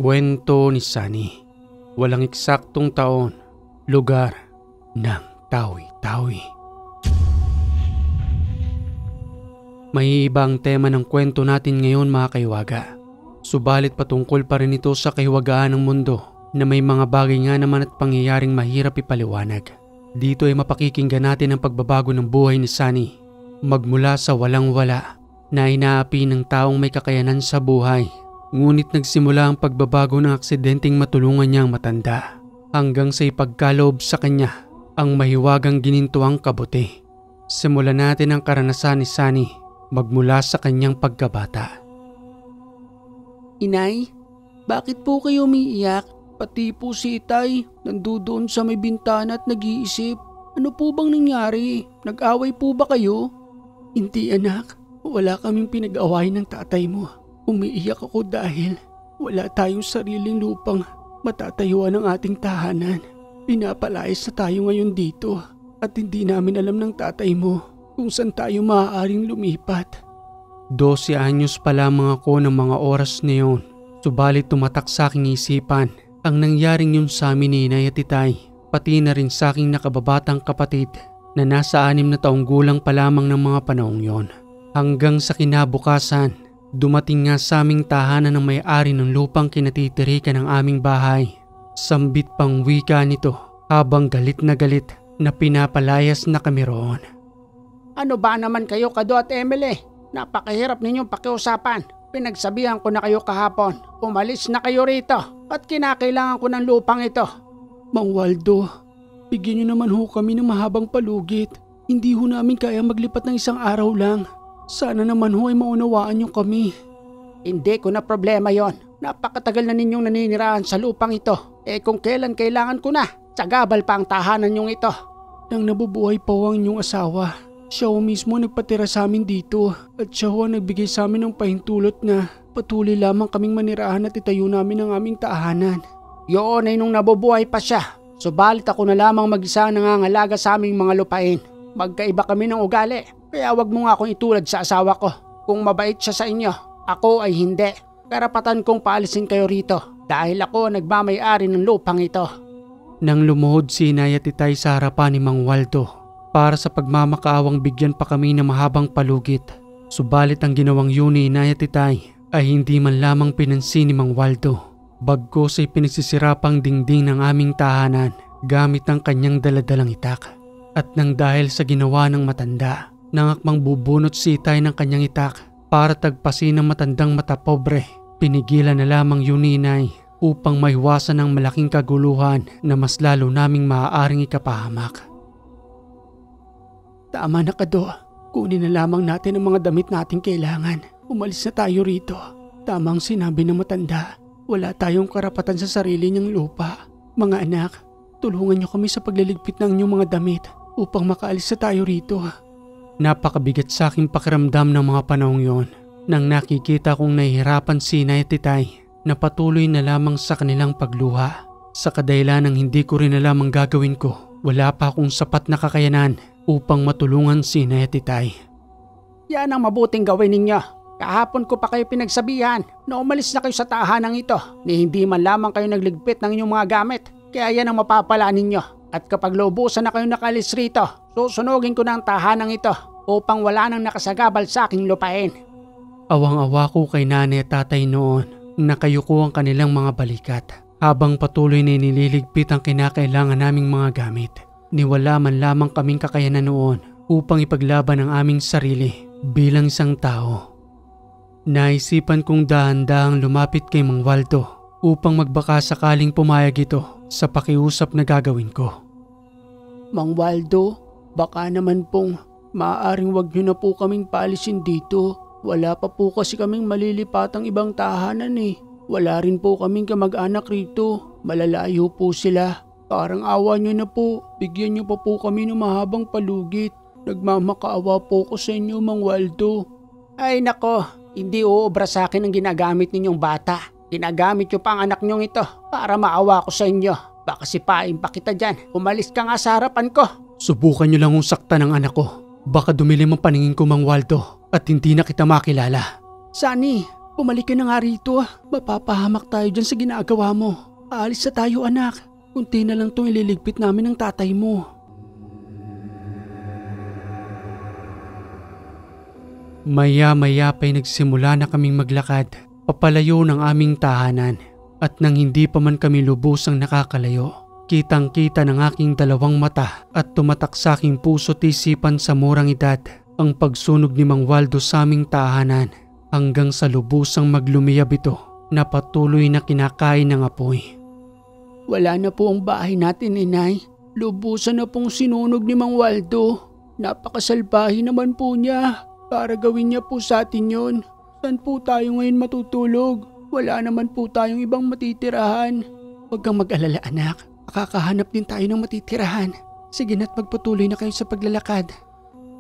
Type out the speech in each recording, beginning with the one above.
Kwento ni Sunny. Walang eksaktong taon, lugar ng Tawi-Tawi. May ibang tema ng kwento natin ngayon mga kaiwaga. Subalit patungkol pa rin ito sa kahiwagaan ng mundo na may mga bagay nga naman at pangyayaring mahirap ipaliwanag. Dito ay mapakikinggan natin ang pagbabago ng buhay ni Sunny. Magmula sa walang-wala na inaapi ng taong may kakayanan sa buhay. Ngunit nagsimula ang pagbabago ng aksidenteng matulungan niyang matanda hanggang sa ipagkaloob sa kanya ang mahiwagang ginintuang kabuti. Simulan natin ang karanasan ni Sunny magmula sa kanyang pagkabata. Inay, bakit po kayo umiiyak? Pati po si Itay, nandoon sa may bintana at nag-iisip. Ano po bang nangyari? Nag-away po ba kayo? Hindi anak, wala kaming pinag-away ng tatay mo. Umiiyak ako dahil wala tayong sariling lupang matatayuan ng ating tahanan. Pinapalayas na tayo ngayon dito at hindi namin alam ng tatay mo kung saan tayo maaaring lumipat. 12 anyos pa lamang ako ng mga oras na yun. Subalit tumatak sa aking isipan ang nangyaring yun sa amin ni Inay at Itay, pati na rin sa aking nakababatang kapatid na nasa 6 na taong gulang pa lamang ng mga panahong yon. Hanggang sa kinabukasan, dumating nga sa aming tahanan ng may-ari ng lupang kinatitirikan ng aming bahay. Sambit pang wika nito habang galit na pinapalayas na kami roon. Ano ba naman kayo Kado at Emily? Napakahirap ninyong pakiusapan. Pinagsabihan ko na kayo kahapon. Umalis na kayo rito at kinakailangan ko ng lupang ito. Mang Waldo, bigyan niyo naman ho kami ng mahabang palugit. Hindi ho namin kaya maglipat ng isang araw lang. Sana naman ho ay maunawaan niyo kami. Hindi ko na problema yon. Napakatagal na ninyong naninirahan sa lupang ito. Kung kailan kailangan ko na, sagabal pa ang tahanan niyong ito. Nang nabubuhay pa ang inyong asawa, siya ho mismo nagpatira sa amin dito at siya ho nagbigay sa amin ng pahintulot na patuloy lamang kaming manirahan at itayo namin ang aming tahanan. Yun ay nung nabubuhay pa siya. Subalit ako na lamang mag-isa ang nangangalaga sa aming mga lupain. Magkaiba kami ng ugali. Kaya wag mo nga akong itulad sa asawa ko. Kung mabait siya sa inyo, ako ay hindi. Karapatan kong paalisin kayo rito dahil ako nagmamay-ari ng lupang ito. Nang lumuhod si Inay at Itay sa harapan ni Mang Waldo para sa pagmamakaawang bigyan pa kami ng mahabang palugit. Subalit ang ginawang yun ni Inay at Itay ay hindi man lamang pinansin ni Mang Waldo. Bagkus ay pinagsisirapang dingding ng aming tahanan gamit ang kanyang daladalang itak. At nang dahil sa ginawa ng matanda, nangakmang bubunot si Itay ng kanyang itak para tagpasin ng matandang matapobre. Pinigilan na lamang yun ni Inay upang maiwasan ang malaking kaguluhan na mas lalo naming maaaring ikapahamak. Tama na Kado, kunin na lamang natin ang mga damit nating kailangan. Umalis na tayo rito. Tamang sinabi ng matanda, wala tayong karapatan sa sarili niyang lupa. Mga anak, tulungan niyo kami sa pagliligpit ng inyong mga damit upang makaalis na tayo rito. Napakabigat sa aking pakiramdam ng mga panahong yon nang nakikita kong nahihirapan si Inay at Itay na patuloy na lamang sa kanilang pagluha. Sa kadahilan ng hindi ko rin alam ang gagawin ko, wala pa akong sapat na kakayanan upang matulungan si Inay at Itay. Yan ang mabuting gawin ninyo. Kahapon ko pa kayo pinagsabihan na umalis na kayo sa tahanang ito ni hindi man lamang kayo nagligpit ng inyong mga gamit. Kaya yan ang mapapala ninyo. At kapag loobusan na kayo nakalis rito, susunugin ko na ang tahanang ito upang wala nang nakasagabal sa aking lupain. Awang-awa ko kay nanay at tatay noon. Nakayuko ang kanilang mga balikat habang patuloy na nililigpit ang kinakailangan naming mga gamit. Niwala man lamang kaming kakayanan noon upang ipaglaban ang aming sarili bilang isang tao. Naisipan kong dahan-dahang lumapit kay Mang Waldo upang magbaka sakaling pumayag ito sa pakiusap na gagawin ko. Mang Waldo, baka naman pong maaaring wag niyo na po kaming paalisin dito. Wala pa po kasi kaming malilipatang ibang tahanan eh. Wala rin po kaming kamag-anak rito. Malalayo po sila. Parang awa niyo na po. Bigyan niyo pa po kami ng mahabang palugit. Nagmamakaawa po ko sa inyo, Mang Waldo. Ay nako, hindi uubra sa akin ang ginagamit ninyong bata. Ginagamit niyo pa ang anak niyong ito para maawa ko sa inyo. Baka sipain pa kita dyan. Umalis ka nga sa harapan ko. Subukan niyo lang saktan ang anak ko. Baka dumilim ang paningin ko, Mang Waldo, at hindi na kita makilala. Sunny, Bumalik ka na nga rito. Mapapahamak tayo dyan sa ginagawa mo. Aalis na tayo anak. Kunti na lang itong ililigpit namin ng tatay mo. Maya-maya pa'y nagsimula na kaming maglakad papalayo ng aming tahanan. At nang hindi pa man kami lubusang nakakalayo, kitang-kita ng aking dalawang mata at tumatak sa aking puso't isipan sa murang edad ang pagsunog ni Mang Waldo sa aming tahanan hanggang sa lubusang maglumiyab ito na patuloy na kinakain ng apoy. Wala na po ang bahay natin, inay. Lubusan na pong sinunog ni Mang Waldo. Napakasalbahe naman po niya. Para gawin niya po sa atin yun. Saan po tayo ngayon matutulog? Wala naman po tayong ibang matitirahan. Huwag kang mag-alala anak. Makakahanap din tayo ng matitirahan. Sige na't magpatuloy na kayo sa paglalakad.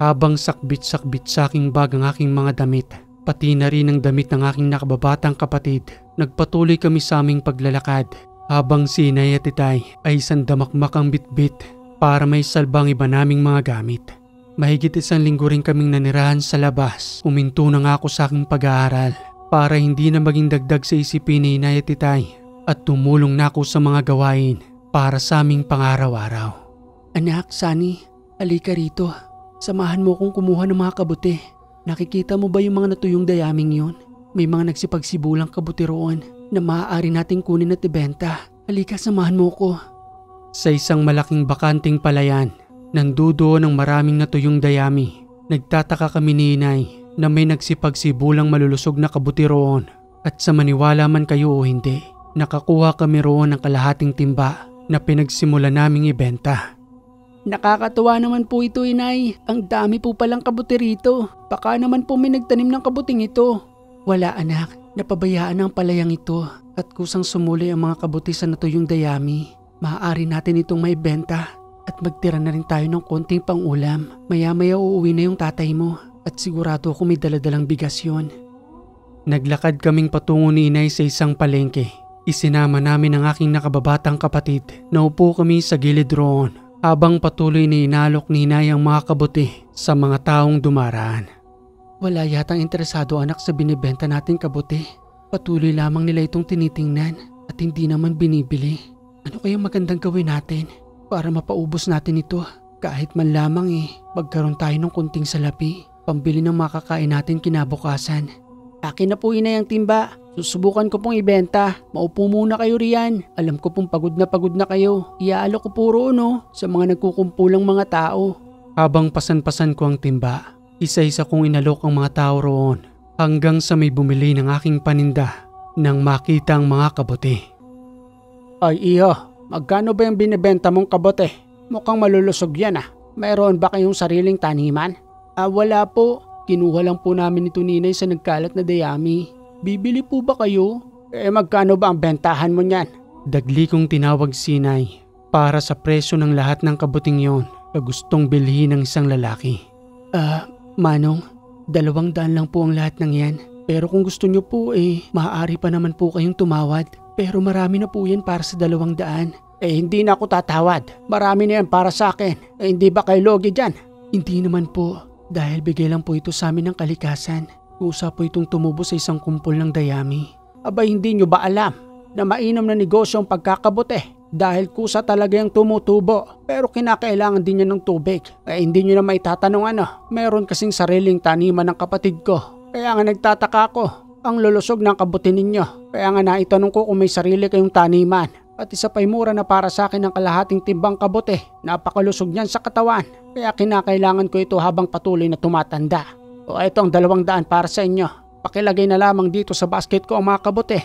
Habang sakbit-sakbit sa aking bag ang aking mga damit, pati na rin ang damit ng aking nakababatang kapatid, nagpatuloy kami sa aming paglalakad. Habang si Inay at Itay ay sandamakmak ang bitbit para may salbang iba naming mga gamit. Mahigit 1 linggo rin kaming nanirahan sa labas. Uminto na nga ako sa aking pag-aaral para hindi na maging dagdag sa isipin ni Inay at Itay at tumulong na ako sa mga gawain para sa aming pang-araw-araw. Anak, Sunny, halika rito. Samahan mo kong kumuha ng mga kabuti. Nakikita mo ba yung mga natuyong dayaming yun? May mga nagsipagsibulang kabuti roon na maaari nating kunin at ibenta. Halika, samahan mo ko. Sa isang malaking bakanting palayan, nandudoon ang maraming natuyong dayami. Nagtataka kami ni Inay na may nagsipagsibulang malulusog na kabuti roon at sa maniwala man kayo o hindi, nakakuha kami roon ng kalahating timba na pinagsimula naming ibenta. Nakakatuwa naman po ito, Inay. Ang dami po palang kabuti rito. Baka naman po may nagtanim ng kabuting ito. Wala anak, napabayaan ang palayang ito at kusang sumuli ang mga kabuti sa natuyong dayami. Maaari natin itong maibenta at magtira na rin tayo ng konting pang-ulam. Maya-maya uuwi na yung tatay mo at sigurado ako may daladalang bigas yun. Naglakad kaming patungo ni Inay sa isang palengke. Isinama namin ang aking nakababatang kapatid. Naupo kami sa gilid roon habang patuloy na inalok ni Inay ang mga kabuti sa mga taong dumaraan. Wala yatang interesado anak sa binibenta natin kabuti. Patuloy lamang nila itong tinitingnan at hindi naman binibili. Ano kayang magandang gawin natin para mapaubos natin ito? Kahit man lamang magkaroon tayo ng kunting salapi, pambili ng makakain natin kinabukasan. Akin na po, Inay, ang timba. Susubukan ko pong ibenta. Maupo muna kayo riyan. Alam ko pong pagod na kayo. Iaalok ko po roon sa mga nagkukumpulang mga tao. Habang pasan-pasan ko ang timba, isa-isa kong inalok ang mga tao roon hanggang sa may bumili ng aking paninda nang makita ang mga kabote. Ay iyo, magkano ba yung binibenta mong kabote? Mukhang malulusog yan Mayroon ba kayong sariling taniman? Wala po. Kinuha lang po namin ito, Ninay, sa nagkalat na dayami. Bibili po ba kayo? Magkano ba ang bentahan mo niyan? Dagli kong tinawag si Inay para sa presyo ng lahat ng kabuting yon na gustong bilhin ng isang lalaki. Manong, 200 lang po ang lahat ng yan. Pero kung gusto nyo po maaari pa naman po kayong tumawad. Pero marami na po yan para sa 200. Hindi na ako tatawad. Marami na yan para sa akin. Hindi ba kayo logi dyan? Hindi naman po. Dahil bigay lang po ito sa amin ng kalikasan. Kusa po itong tumubo sa isang kumpol ng dayami. Abay, hindi nyo ba alam na mainam na negosyo ang pagkakabote? Dahil kusa talaga yung tumutubo. Pero kinakailangan din niya ng tubig. Hindi nyo na maitatanong Meron kasing sariling taniman ng kapatid ko. Kaya nga nagtataka ako. Ang lulusog ng kabuti ninyo. Kaya nga naitanong ko kung may sarili kayong taniman. At isa pa'y mura na para sa akin ng kalahating timbang kabote. Napakalusog niyan sa katawan. Kaya kinakailangan ko ito habang patuloy na tumatanda. Ito ang 200 para sa inyo. Pakilagay na lamang dito sa basket ko ang mga kabote.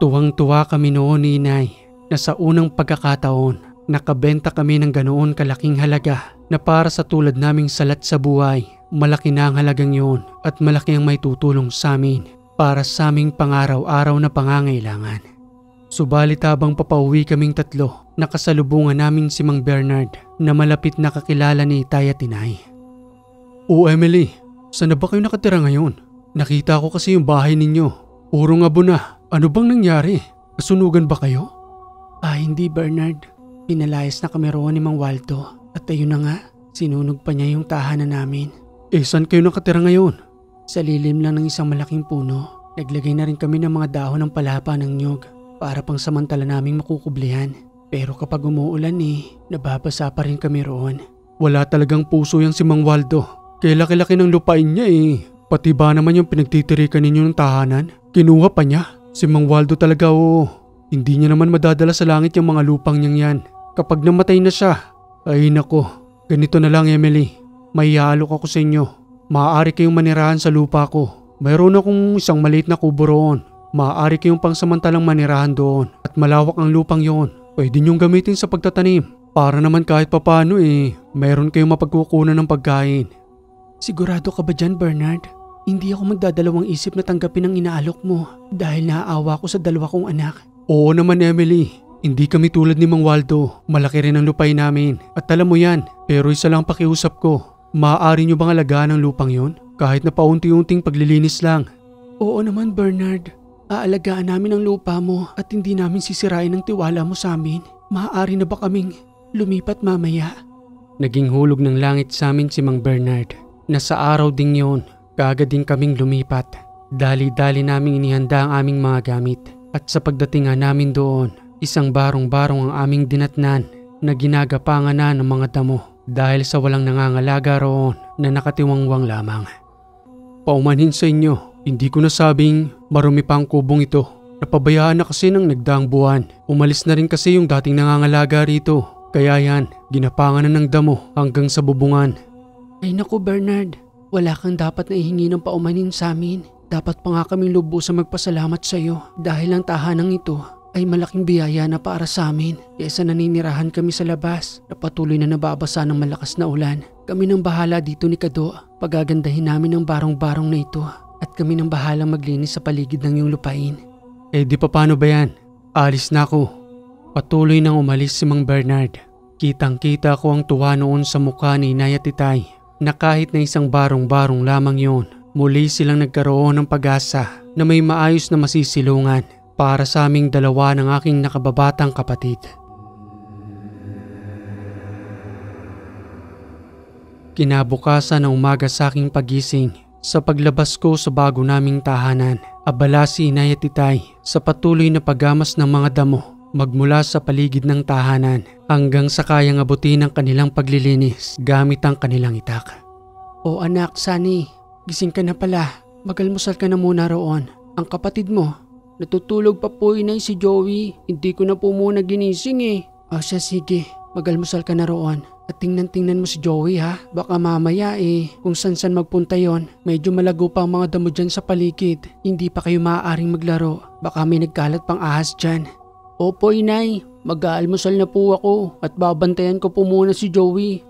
Tuwang-tuwa kami noon ni Inay na sa unang pagkakataon nakabenta kami ng ganoon kalaking halaga na para sa tulad naming salat sa buhay. Malaki na ang halagang yun at malaki ang may tutulong sa amin para sa aming pang-araw-araw na pangangailangan. Subalit habang papauwi kaming 3, nakasalubungan namin si Mang Bernard na malapit na kakilala ni Itay at Inay. O Emily, saan na ba kayo nakatira ngayon? Nakita ko kasi yung bahay ninyo. Puro ngabo na. Ano bang nangyari? Nasunugan ba kayo? Hindi Bernard. Pinalayas na kami roon ni Mang Waldo. At ayun na nga, sinunog pa niya yung tahanan namin. Saan kayo nakatira ngayon? Sa lilim lang ng isang malaking puno. Naglagay na rin kami ng mga dahon ng palapa ng nyug para pang samantala naming makukublihan. Pero kapag umuulan nababasa pa rin kami roon. Wala talagang puso yang si Mang Waldo. Kaya laki-laki ng lupain niya Pati ba naman yung pinagtitirikan ninyo ng tahanan? Kinuha pa niya. Si Mang Waldo talaga Hindi niya naman madadala sa langit yung mga lupang niyang yan. Kapag namatay na siya, ay nako. Ganito na lang Emily. May iaalok ako sa inyo. Maaari kayong manirahan sa lupa ko. Mayroon akong isang maliit na kubo roon. Maaari kayong pangsamantalang manirahan doon. At malawak ang lupang yon. Pwede niyong gamitin sa pagtatanim. Para naman kahit papano mayroon kayong mapagkukunan ng pagkain. Sigurado ka ba dyan, Bernard? Hindi ako magdadalawang isip na tanggapin ang inaalok mo dahil naaawa ko sa dalawa kong anak. Oo naman Emily. Hindi kami tulad ni Mang Waldo. Malaki rin ang lupain namin. At alam mo yan. Pero isa lang pakiusap ko. Maaari niyo bang alagaan ang lupang yon? Kahit na paunti-unting paglilinis lang. Oo naman Bernard. Aalagaan namin ang lupa mo at hindi namin sisirain ang tiwala mo sa amin. Maaari na ba kaming lumipat mamaya? Naging hulog ng langit sa amin si Mang Bernard. Na sa araw ding yon, kaagad din kaming lumipat. Dali-dali naming inihanda ang aming mga gamit. At sa pagdating namin doon, isang barong-barong ang aming dinatnan na ginagapangan na ng mga damo dahil sa walang nangangalaga roon na nakatiwangwang lamang. Paumanhin sa inyo, hindi ko nasabing marumi pa ang kubong ito. Napabayaan na kasi ng nagdaang buwan. Umalis na rin kasi yung dating nangangalaga rito. Kaya yan, ginapangan na ng damo hanggang sa bubungan. Ay naku Bernard, wala kang dapat na ihingi ng paumanhin sa amin. Dapat pa nga kaming lubusang magpasalamat sa iyo dahil ang tahanang ito ay malaking biyaya na para sa amin. Kaysa naninirahan kami sa labas na patuloy na nababasa ng malakas na ulan. Kami nang bahala dito ni Kado. Pagagandahin namin ang barong-barong na ito at kami nang bahalang maglinis sa paligid ng iyong lupain. Di pa paano ba yan? Alis na ako. Patuloy nang umalis si Mang Bernard. Kitang-kita ko ang tuwa noon sa mukha ni Inay at Itay na kahit na isang barong-barong lamang yon, muli silang nagkaroon ng pag-asa na may maayos na masisilungan para sa aming dalawa ng aking nakababatang kapatid. Kinabukasan ng umaga sa aking pagising, sa paglabas ko sa bago naming tahanan, abala si Inay at Itay sa patuloy na paggamas ng mga damo magmula sa paligid ng tahanan hanggang sa kayang abutin ng kanilang paglilinis gamit ang kanilang itak. O anak, Sunny, gising ka na pala. Magalmusal ka na muna roon. Ang kapatid mo, natutulog pa po Inay si Joey. Hindi ko na po muna ginising O siya sige, magalmusal ka na roon. At tingnan-tingnan mo si Joey ha. Baka mamaya kung san-san magpunta yon. Medyo malago pa ang mga damo dyan sa paligid. Hindi pa kayo maaaring maglaro. Baka may nagkalat pang ahas dyan. Opo Inay, mag-aalmusal na po ako at babantayan ko po muna si Joey.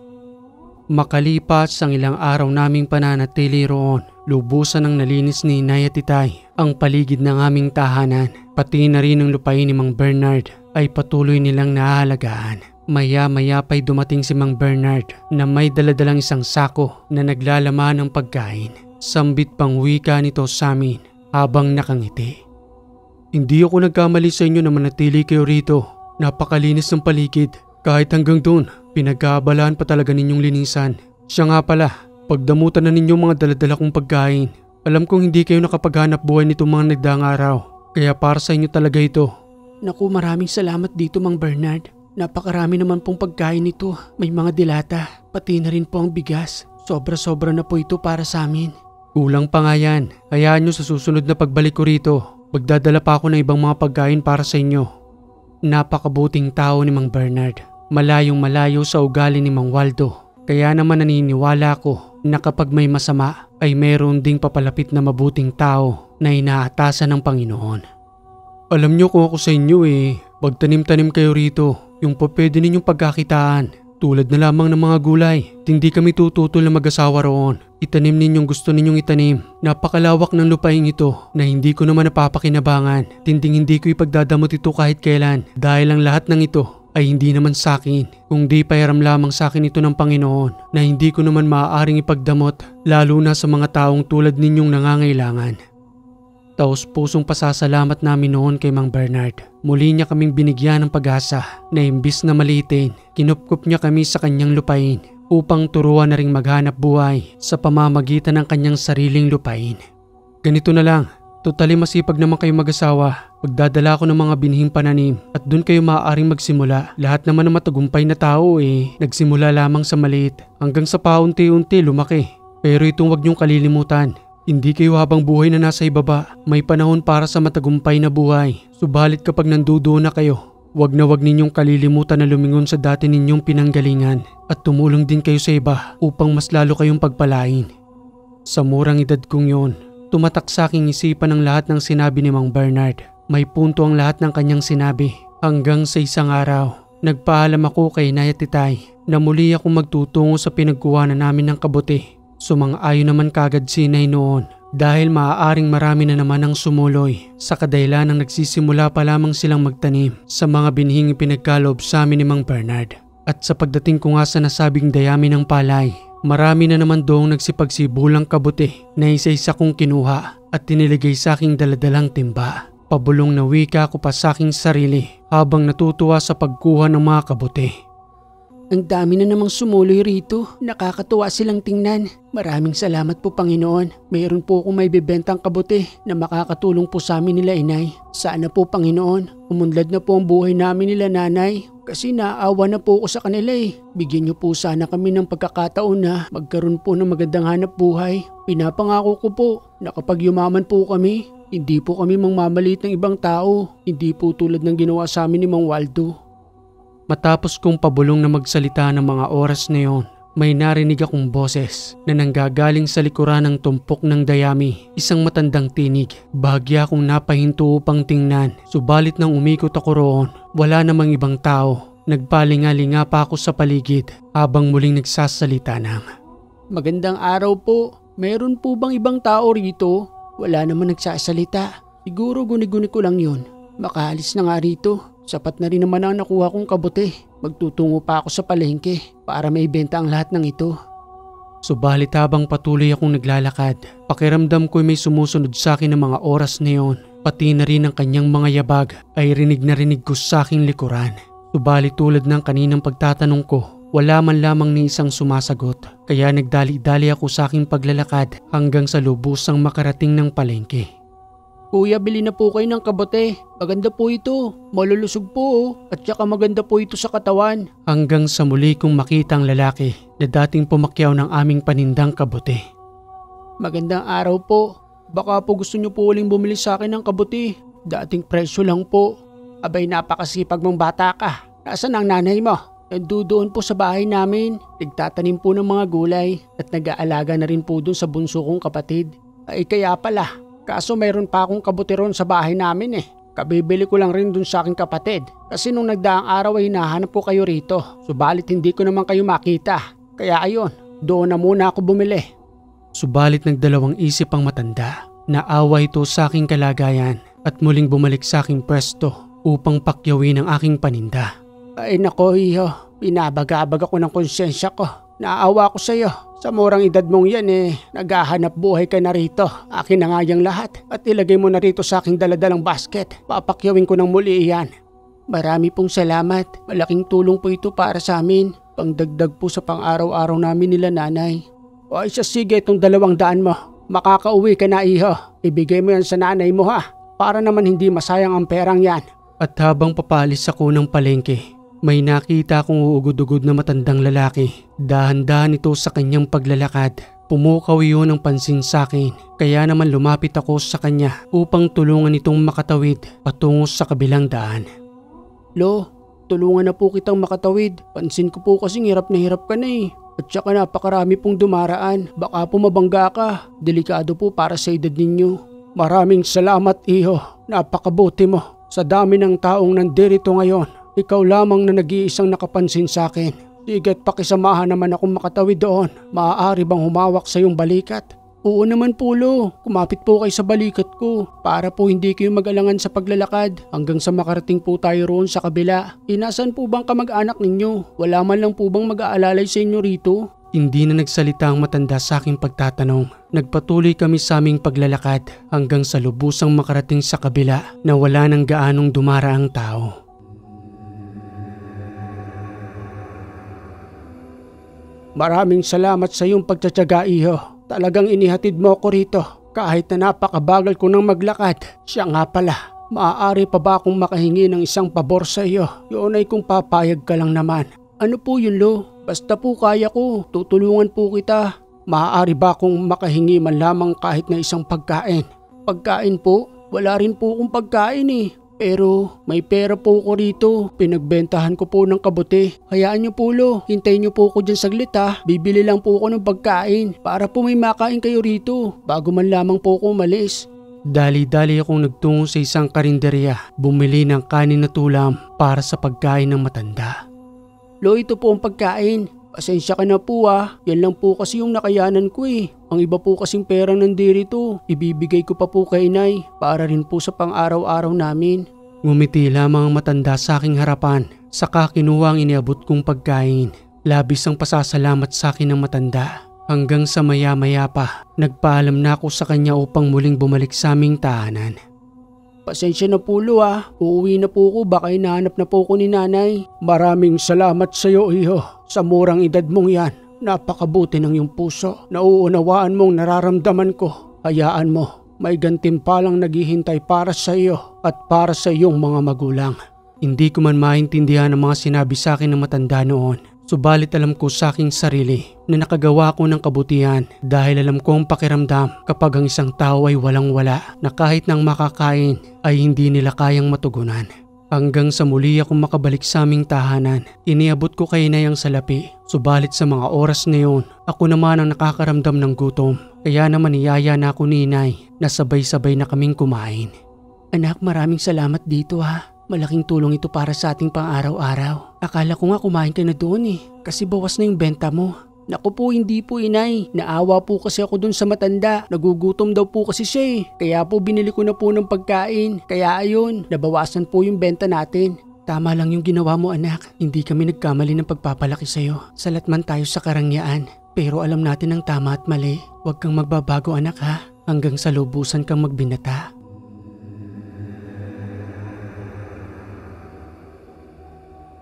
Makalipas ang ilang araw naming pananatili roon, lubusan ng nalinis ni Inay at Itay ang paligid ng aming tahanan. Pati na rin ang lupain ni Mang Bernard ay patuloy nilang naahalagaan. Maya-maya pa'y dumating si Mang Bernard na may daladalang isang sako na naglalaman ng pagkain. Sambit pang wika nito sa amin habang nakangiti. Hindi ako nagkamali sa inyo na manatili kayo rito. Napakalinis ng paligid. Kahit hanggang doon, pinagkaabalaan pa talaga ninyong linisan. Siya nga pala, pagdamutan na ninyong mga daladala kong pagkain. Alam kong hindi kayo nakapaghanap buhay nitong mga nagdaang araw. Kaya para sa inyo talaga ito. Naku, maraming salamat dito Mang Bernard. Napakarami naman pong pagkain nito. May mga dilata, pati na rin po ang bigas. Sobra-sobra na po ito para sa amin. Kulang pa nga yan. Hayaan nyo sa susunod na pagbalik ko rito. Magdadala pa ako ng ibang mga pagkain para sa inyo. Napakabuting tao ni Mang Bernard. Malayong malayo sa ugali ni Mang Waldo. Kaya naman naniniwala ko na kapag may masama ay mayroon ding papalapit na mabuting tao na inaatasan ng Panginoon. Alam nyo kung ako sa inyo pagtanim-tanim kayo rito. Yung pwede ninyong pagkakitaan. Tulad na lamang ng mga gulay. Hindi kami tututol na mag-asawa roon. Itanim ninyong gusto ninyong itanim. Napakalawak ng lupain ito na hindi ko naman napapakinabangan. Hindi ko ipagdadamot ito kahit kailan. Dahil ang lahat ng ito ay hindi naman sa akin. Kung di pahiram lamang sa akin ito ng Panginoon na hindi ko naman maaaring ipagdamot. Lalo na sa mga taong tulad ninyong nangangailangan. Taos-pusong pasasalamat namin noon kay Mang Bernard. Muli niya kaming binigyan ng pag-asa na imbis na maliitin, kinupkup niya kami sa kanyang lupain upang turuan na ring maghanap buhay sa pamamagitan ng kanyang sariling lupain. Ganito na lang, Totally masipag naman kayo mag-asawa. Magdadala ako ng mga binhing pananim at doon kayo maaaring magsimula. Lahat naman ng matagumpay na tao nagsimula lamang sa maliit hanggang sa paunti-unti lumaki. Pero itong wag niyong kalilimutan. Hindi kayo habang buhay na nasa ibaba. May panahon para sa matagumpay na buhay. Subalit kapag nandudoon na kayo, wag na wag ninyong kalilimutan na lumingon sa dati ninyong pinanggalingan at tumulong din kayo sa iba upang mas lalo kayong pagpalain. Sa murang edad kong yon, tumatak sa aking isipan ang lahat ng sinabi ni Mang Bernard. May punto ang lahat ng kanyang sinabi. Hanggang sa isang araw, nagpaalam ako kay Inay at Titay na muli akong magtutungo sa pinagkuhanan namin ng kabuti. Sumang-ayon naman kagad si Inay noon dahil maaaring marami na naman ang sumuloy sa kadahilan ng nagsisimula pa lamang silang magtanim sa mga binhing ipinagkaloob sa amin ni Mang Bernard. At sa pagdating ko nga sa nasabing dayami ng palay, marami na naman doong nagsipagsibulang kabuti na isa-isa kong kinuha at tiniligay sa aking daladalang timba. Pabulong na wika ko pa sa aking sarili habang natutuwa sa pagkuha ng mga kabuti. Ang dami na namang sumuloy rito. Nakakatuwa silang tingnan. Maraming salamat po Panginoon. Mayroon po akong may bibentang kabuti na makakatulong po sa amin nila Inay. Sana po Panginoon, umunlad na po ang buhay namin nila Nanay. Kasi naawa na po ako sa kanila Bigyan niyo po sana kami ng pagkakataon na magkaroon po ng magandang hanap buhay. Pinapangako ko po na kapag yumaman po kami, hindi po kami mangmamalit ng ibang tao. Hindi po tulad ng ginawa sa amin ni Mang Waldo. Matapos kong pabulong na magsalita ng mga oras na yon, may narinig akong boses na nanggagaling sa likuran ng tumpok ng dayami. Isang matandang tinig. Bahagya akong napahinto upang tingnan. Subalit nang umikot ako roon, wala namang ibang tao. Nagpalinga-linga pa ako sa paligid habang muling nagsasalita ng, Magandang araw po. Meron po bang ibang tao rito? Wala naman nagsasalita. Siguro guni-guni ko lang yun. Makaalis na nga rito. Sapat na rin naman ang nakuha kong kabuti. Magtutungo pa ako sa palengke para maibenta ang lahat ng ito. Subalit habang patuloy akong naglalakad, pakiramdam ko'y may sumusunod sa akin ng mga oras na yon. Pati na rin ang kanyang mga yabag ay rinig na rinig ko sa aking likuran. Subalit tulad ng kaninang pagtatanong ko, wala man lamang ni isang sumasagot. Kaya nagdali-dali ako sa aking paglalakad hanggang sa lubusang makarating ng palengke. Kuya, bili na po kayo ng kabote. Maganda po ito. Malulusog po At saka maganda po ito sa katawan. Hanggang sa muli kong makita ang lalaki na dating pumakyaw ng aming panindang kabote. Magandang araw po. Baka po gusto niyo po uling bumili sa akin ng kabote. Dating presyo lang po. Abay, napakasipag mong bata ka. Nasaan ang nanay mo? Nandoon po sa bahay namin. Nagtatanim po ng mga gulay at nag-aalaga na rin po dun sa bunso kong kapatid. Ay kaya pala. Kaso mayroon pa akong kabuti ron sa bahay namin Kabibili ko lang rin dun sa aking kapatid. Kasi nung nagdaang araw ay hinahanap ko kayo rito. Subalit hindi ko naman kayo makita. Kaya ayun, doon na muna ako bumili. Subalit nagdalawang isip ang matanda. Naawa ito sa aking kalagayan at muling bumalik sa aking pwesto upang pakyawin ang aking paninda. Ay nako iho, pinabagabag ako ng konsensya ko. Naawa ko sa iyo. Sa murang edad mong yan naghahanap buhay ka na rito. Akin na nga yung lahat at ilagay mo na rito sa aking daladalang basket. Papakyawin ko ng muli iyan. Marami pong salamat. Malaking tulong po ito para sa amin. Pangdagdag po sa pang-araw-araw namin nila nanay. O ay sige itong 200 mo. Makakauwi ka na iho. Ibigay mo yan sa nanay mo para naman hindi masayang ang perang yan. At habang papalis ako ng palengke, may nakita akong uugod-ugod na matandang lalaki. Dahan-dahan ito sa kanyang paglalakad. Pumukaw iyon ng pansin sa akin. Kaya naman lumapit ako sa kanya upang tulungan itong makatawid patungo sa kabilang daan. Lo, tulungan na po kitang makatawid. Pansin ko po kasing hirap na hirap ka na At saka napakarami pong dumaraan. Baka po mabangga ka. Delikado po para sa edad ninyo. Maraming salamat iho. Napakabuti mo. Sa dami ng taong nandirito ngayon, ikaw lamang na nag-iisang nakapansin sa akin. Siga't pakisamahan naman akong makatawid doon. Maaari bang humawak sa iyong balikat? Oo naman po Lo, kumapit po kayo sa balikat ko para po hindi kayo mag-alangan sa paglalakad hanggang sa makarating po tayo roon sa kabila. Nasaan po bang kamag-anak ninyo? Wala man lang po bang mag-aalalay sa inyo rito? Hindi na nagsalita ang matanda sa aking pagtatanong. Nagpatuloy kami sa aming paglalakad hanggang sa lubusang makarating sa kabila na wala nang gaanong dumaraang tao. Maraming salamat sa iyong pagtsatsaga iho. Talagang inihatid mo ako rito. Kahit na napakabagal ko nang maglakad, siya nga pala. Maaari pa ba akong makahingi ng isang pabor sa iyo? Yun ay kung papayag ka lang naman. Ano po yun, Lo? Basta po kaya ko, tutulungan po kita. Maaari ba akong makahingi man lamang kahit na isang pagkain? Pagkain po? Wala rin po akong pagkain eh. Pero may pera po ko rito. Pinagbentahan ko po ng kabuti. Hayaan niyo po, Lo. Hintayin niyo po ako dyan saglit ha. Bibili lang po ako ng pagkain para po may makain kayo rito bago man lamang po ako umalis. Dali-dali akong nagtungo sa isang karinderya, bumili ng kanin na tulam para sa pagkain ng matanda. Lo, ito po ang pagkain. Pasensya ka na po yan lang po kasi yung nakayanan ko eh. Ang iba po kasing pera nandirito, ibibigay ko pa po kay Inay para rin po sa pang-araw-araw namin. Ngumiti lamang ang matanda sa aking harapan, saka kinuha ang iniabot kong pagkain. Labis ang pasasalamat sa akin ng matanda. Hanggang sa maya-maya pa, nagpaalam na ako sa kanya upang muling bumalik sa aming tahanan. Pasensya na po, Lo Uuwi na po ko, baka hinahanap na po ko ni Nanay. Maraming salamat sa iyo, Iho. Sa murang edad mong yan, napakabuti ng iyong puso. Nauunawaan mong nararamdaman ko. Hayaan mo, may gantimpalang naghihintay para sa iyo at para sa iyong mga magulang. Hindi ko man maintindihan ang mga sinabi sa akin ng matanda noon. Subalit alam ko sa aking sarili na nakagawa ko ng kabutihan dahil alam ko ang pakiramdam kapag ang isang tao ay walang-wala na kahit nang makakain ay hindi nila kayang matugunan. Hanggang sa muli akong makabalik sa aming tahanan, iniabot ko kay Inay ang salapi. Subalit sa mga oras na yun, ako naman ang nakakaramdam ng gutom. Kaya naman niyaya na ako ni Inay na sabay-sabay na kaming kumain. Anak, maraming salamat dito ha. Malaking tulong ito para sa ating pang-araw-araw. Akala ko nga kumain ka na doon eh, kasi bawas na yung benta mo. Naku po, hindi po Inay. Naawa po kasi ako dun sa matanda. Nagugutom daw po kasi siya eh. Kaya po binili ko na po ng pagkain. Kaya ayun, nabawasan po yung benta natin. Tama lang yung ginawa mo anak. Hindi kami nagkamali ng pagpapalaki sa'yo. Salat man tayo sa karangyaan. Pero alam natin ang tama at mali. Huwag kang magbabago anak ha. Hanggang sa lubusan kang magbinata.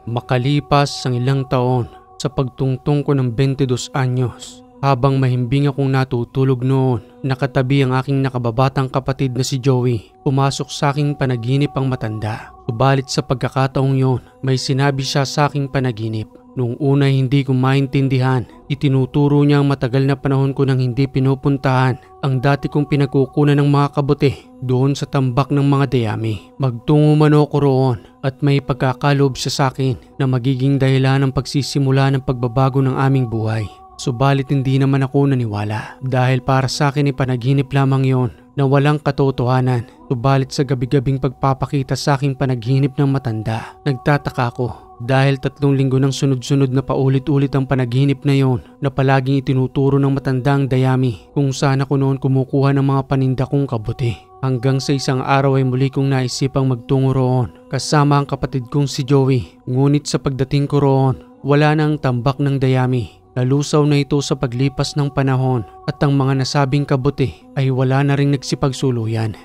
Makalipas ang ilang taon sa pagtungtong ko ng 22 anyos, habang mahimbing akong natutulog noon, nakatabi ang aking nakababatang kapatid na si Joey. Pumasok sa aking panaginip ang matanda. Subalit sa pagkakataong yon, may sinabi siya sa aking panaginip. Noong una hindi ko maintindihan, itinuturo niya ang matagal na panahon ko nang hindi pinupuntahan ang dati kong pinagkukunan ng mga kabuti doon sa tambak ng mga dayami. Magtungo man ako roon at may pagkakaloob siya sa akin na magiging dahilan ng pagsisimula ng pagbabago ng aming buhay. Subalit hindi naman ako naniwala dahil para sa akin ay panaginip lamang yon na walang katotohanan. Subalit sa gabi-gabing pagpapakita sa aking panaginip ng matanda, nagtataka ako dahil 3 linggo ng sunod-sunod na paulit-ulit ang panaginip na yon na palaging itinuturo ng matandang dayami kung saan ako noon kumukuha ng mga paninda kong kabuti. Hanggang sa isang araw ay muli kong naisipang magtungo roon kasama ang kapatid kong si Joey. Ngunit sa pagdating ko roon, wala na ang tambak ng dayami. Nalusaw na ito sa paglipas ng panahon at ang mga nasabing kabuti ay wala na ring nagsipagsuluyan.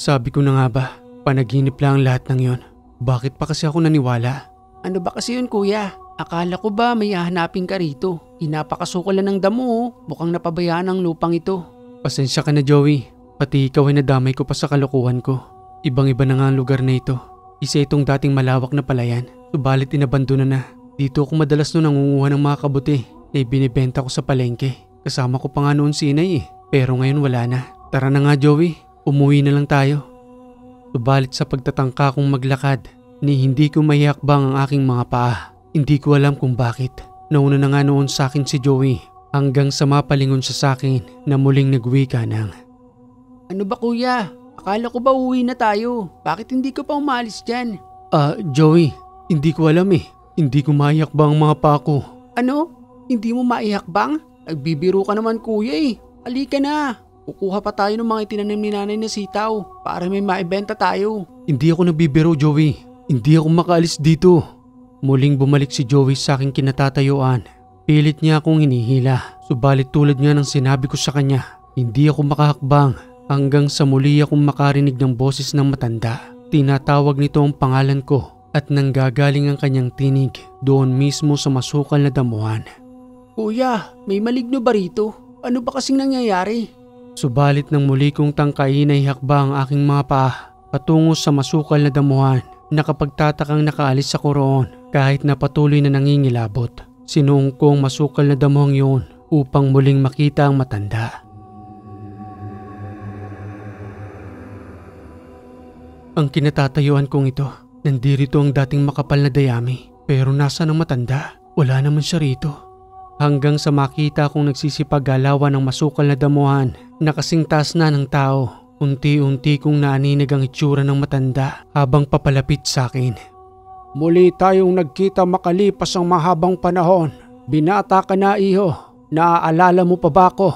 Sabi ko na nga ba, panaginip lang ang lahat ng yon. Bakit pa kasi ako naniwala? Ano ba kasi yun kuya? Akala ko ba may hahanapin ka rito? Inapakasukalan ng damo mukhang napabayaan ang lupang ito. Pasensya ka na Joey, pati ikaw ay nadamay ko pa sa kalokohan ko. Ibang-iba na nga ang lugar na ito. Isa itong dating malawak na palayan, subalit inabandona na. Dito ako madalas noon nangunguha ng mga kabuti na ibinibenta ko sa palengke. Kasama ko pa nga noon si Inay pero ngayon wala na. Tara na nga Joey, umuwi na lang tayo. Subalit sa pagtatangka kong maglakad, ni hindi ko maihakbang ang aking mga paa. Hindi ko alam kung bakit. Nauna na nga noon sa akin si Joey hanggang sa mapalingon siya sa akin na muling nagwika ng, Ano ba kuya? Akala ko ba uwi na tayo? Bakit hindi ka pa umalis dyan? Joey, hindi ko alam Hindi ko maihakbang ang mga paa ko. Ano? Hindi mo maihakbang? Nagbibiro ka naman kuya Halika na. Kukuha pa tayo ng mga itinanim ni nanay na sitaw para may maibenta tayo. Hindi ako nagbibiro Joey. Hindi ako makaalis dito. Muling bumalik si Joey sa aking kinatatayuan. Pilit niya akong hinihila. Subalit tulad nga ng sinabi ko sa kanya, hindi ako makahakbang hanggang sa muli akong makarinig ng boses ng matanda. Tinatawag nito ang pangalan ko. At nanggagaling ang kanyang tinig doon mismo sa masukal na damuhan. Kuya, may maligno ba rito? Ano ba kasing nangyayari? Subalit nang muli kong tangkain ay hakba ang aking mga paa patungo sa masukal na damuhan, nakapagtatakang nakaalis ako roon kahit na patuloy na nangingilabot. Sinuong ko ang masukal na damuhang yun upang muling makita ang matanda. Ang kinatatayuan kong ito, nandirito ang dating makapal na dayami, pero nasa ng matanda? Wala naman siya rito. Hanggang sa makita kong nagsisipag-galawan ng masukal na damuhan na kasing taas na ng tao. Unti-unti kong naaninig ang itsura ng matanda habang papalapit sa akin. Muli tayong nagkita makalipas ang mahabang panahon. Binata ka na, iho. Naaalala mo pa ba ako?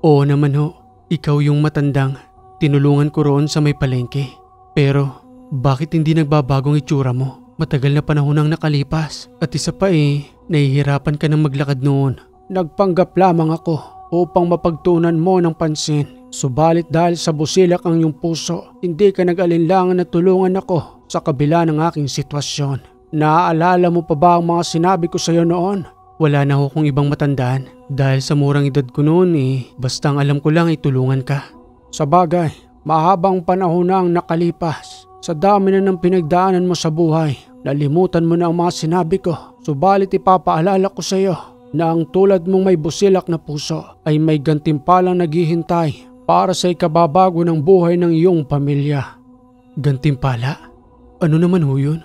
Oo naman ho, ikaw yung matandang tinulungan ko roon sa may palengke. Pero bakit hindi nagbabagong itsura mo? Matagal na panahon ang nakalipas at isa pa nahihirapan ka ng maglakad noon. Nagpanggap lamang ako upang mapagtuunan mo ng pansin. Subalit dahil sa busilak ang iyong puso, hindi ka nag-alinlangan na tulungan ako sa kabila ng aking sitwasyon. Naaalala mo pa ba ang mga sinabi ko sa iyo noon? Wala na ho kong ibang matandaan dahil sa murang edad ko noon basta ang alam ko lang ay tulungan ka. Sa bagay, mahabang panahon na ang nakalipas. Sa dami na ng pinagdaanan mo sa buhay, nalimutan mo na ang mga sinabi ko. Subalit ipapaalala ko sa iyo na ang tulad mong may busilak na puso ay may gantimpalang naghihintay para sa ikababago ng buhay ng iyong pamilya. Gantimpala? Ano naman ho yun?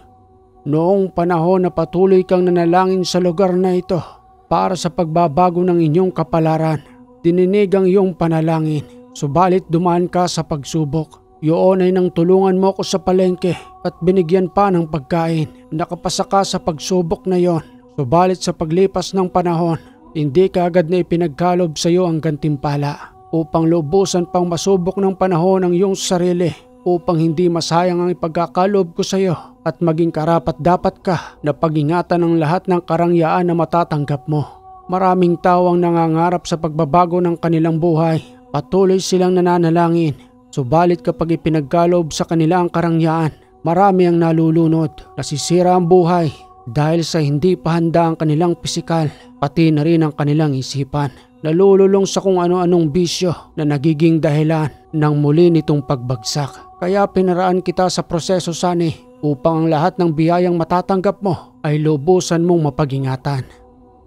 Noong panahon na patuloy kang nanalangin sa lugar na ito para sa pagbabago ng inyong kapalaran, dininig ang iyong panalangin. Subalit dumaan ka sa pagsubok. Yun ay nang tulungan mo ko sa palengke at binigyan pa ng pagkain. Nakapasa ka sa pagsubok na yon. Subalit sa paglipas ng panahon, hindi ka agad na ipinagkalob sa iyo ang gantimpala upang lubusan pang masubok ng panahon ang iyong sarili upang hindi masayang ang ipagkakalob ko sa iyo at maging karapat dapat ka na pag-ingatan ang lahat ng karangyaan na matatanggap mo. Maraming tao ang nangangarap sa pagbabago ng kanilang buhay. Patuloy silang nananalangin. Subalit kapag ipinagkalob sa kanila ang karangyaan, marami ang nalulunod, nasisira ang buhay dahil sa hindi pa handa ang kanilang pisikal, pati na rin ang kanilang isipan. Nalululong sa kung ano-anong bisyo na nagiging dahilan ng muli nitong pagbagsak. Kaya pinaraan kita sa proseso sani upang ang lahat ng biyayang matatanggap mo ay lubusan mong mapag-ingatan.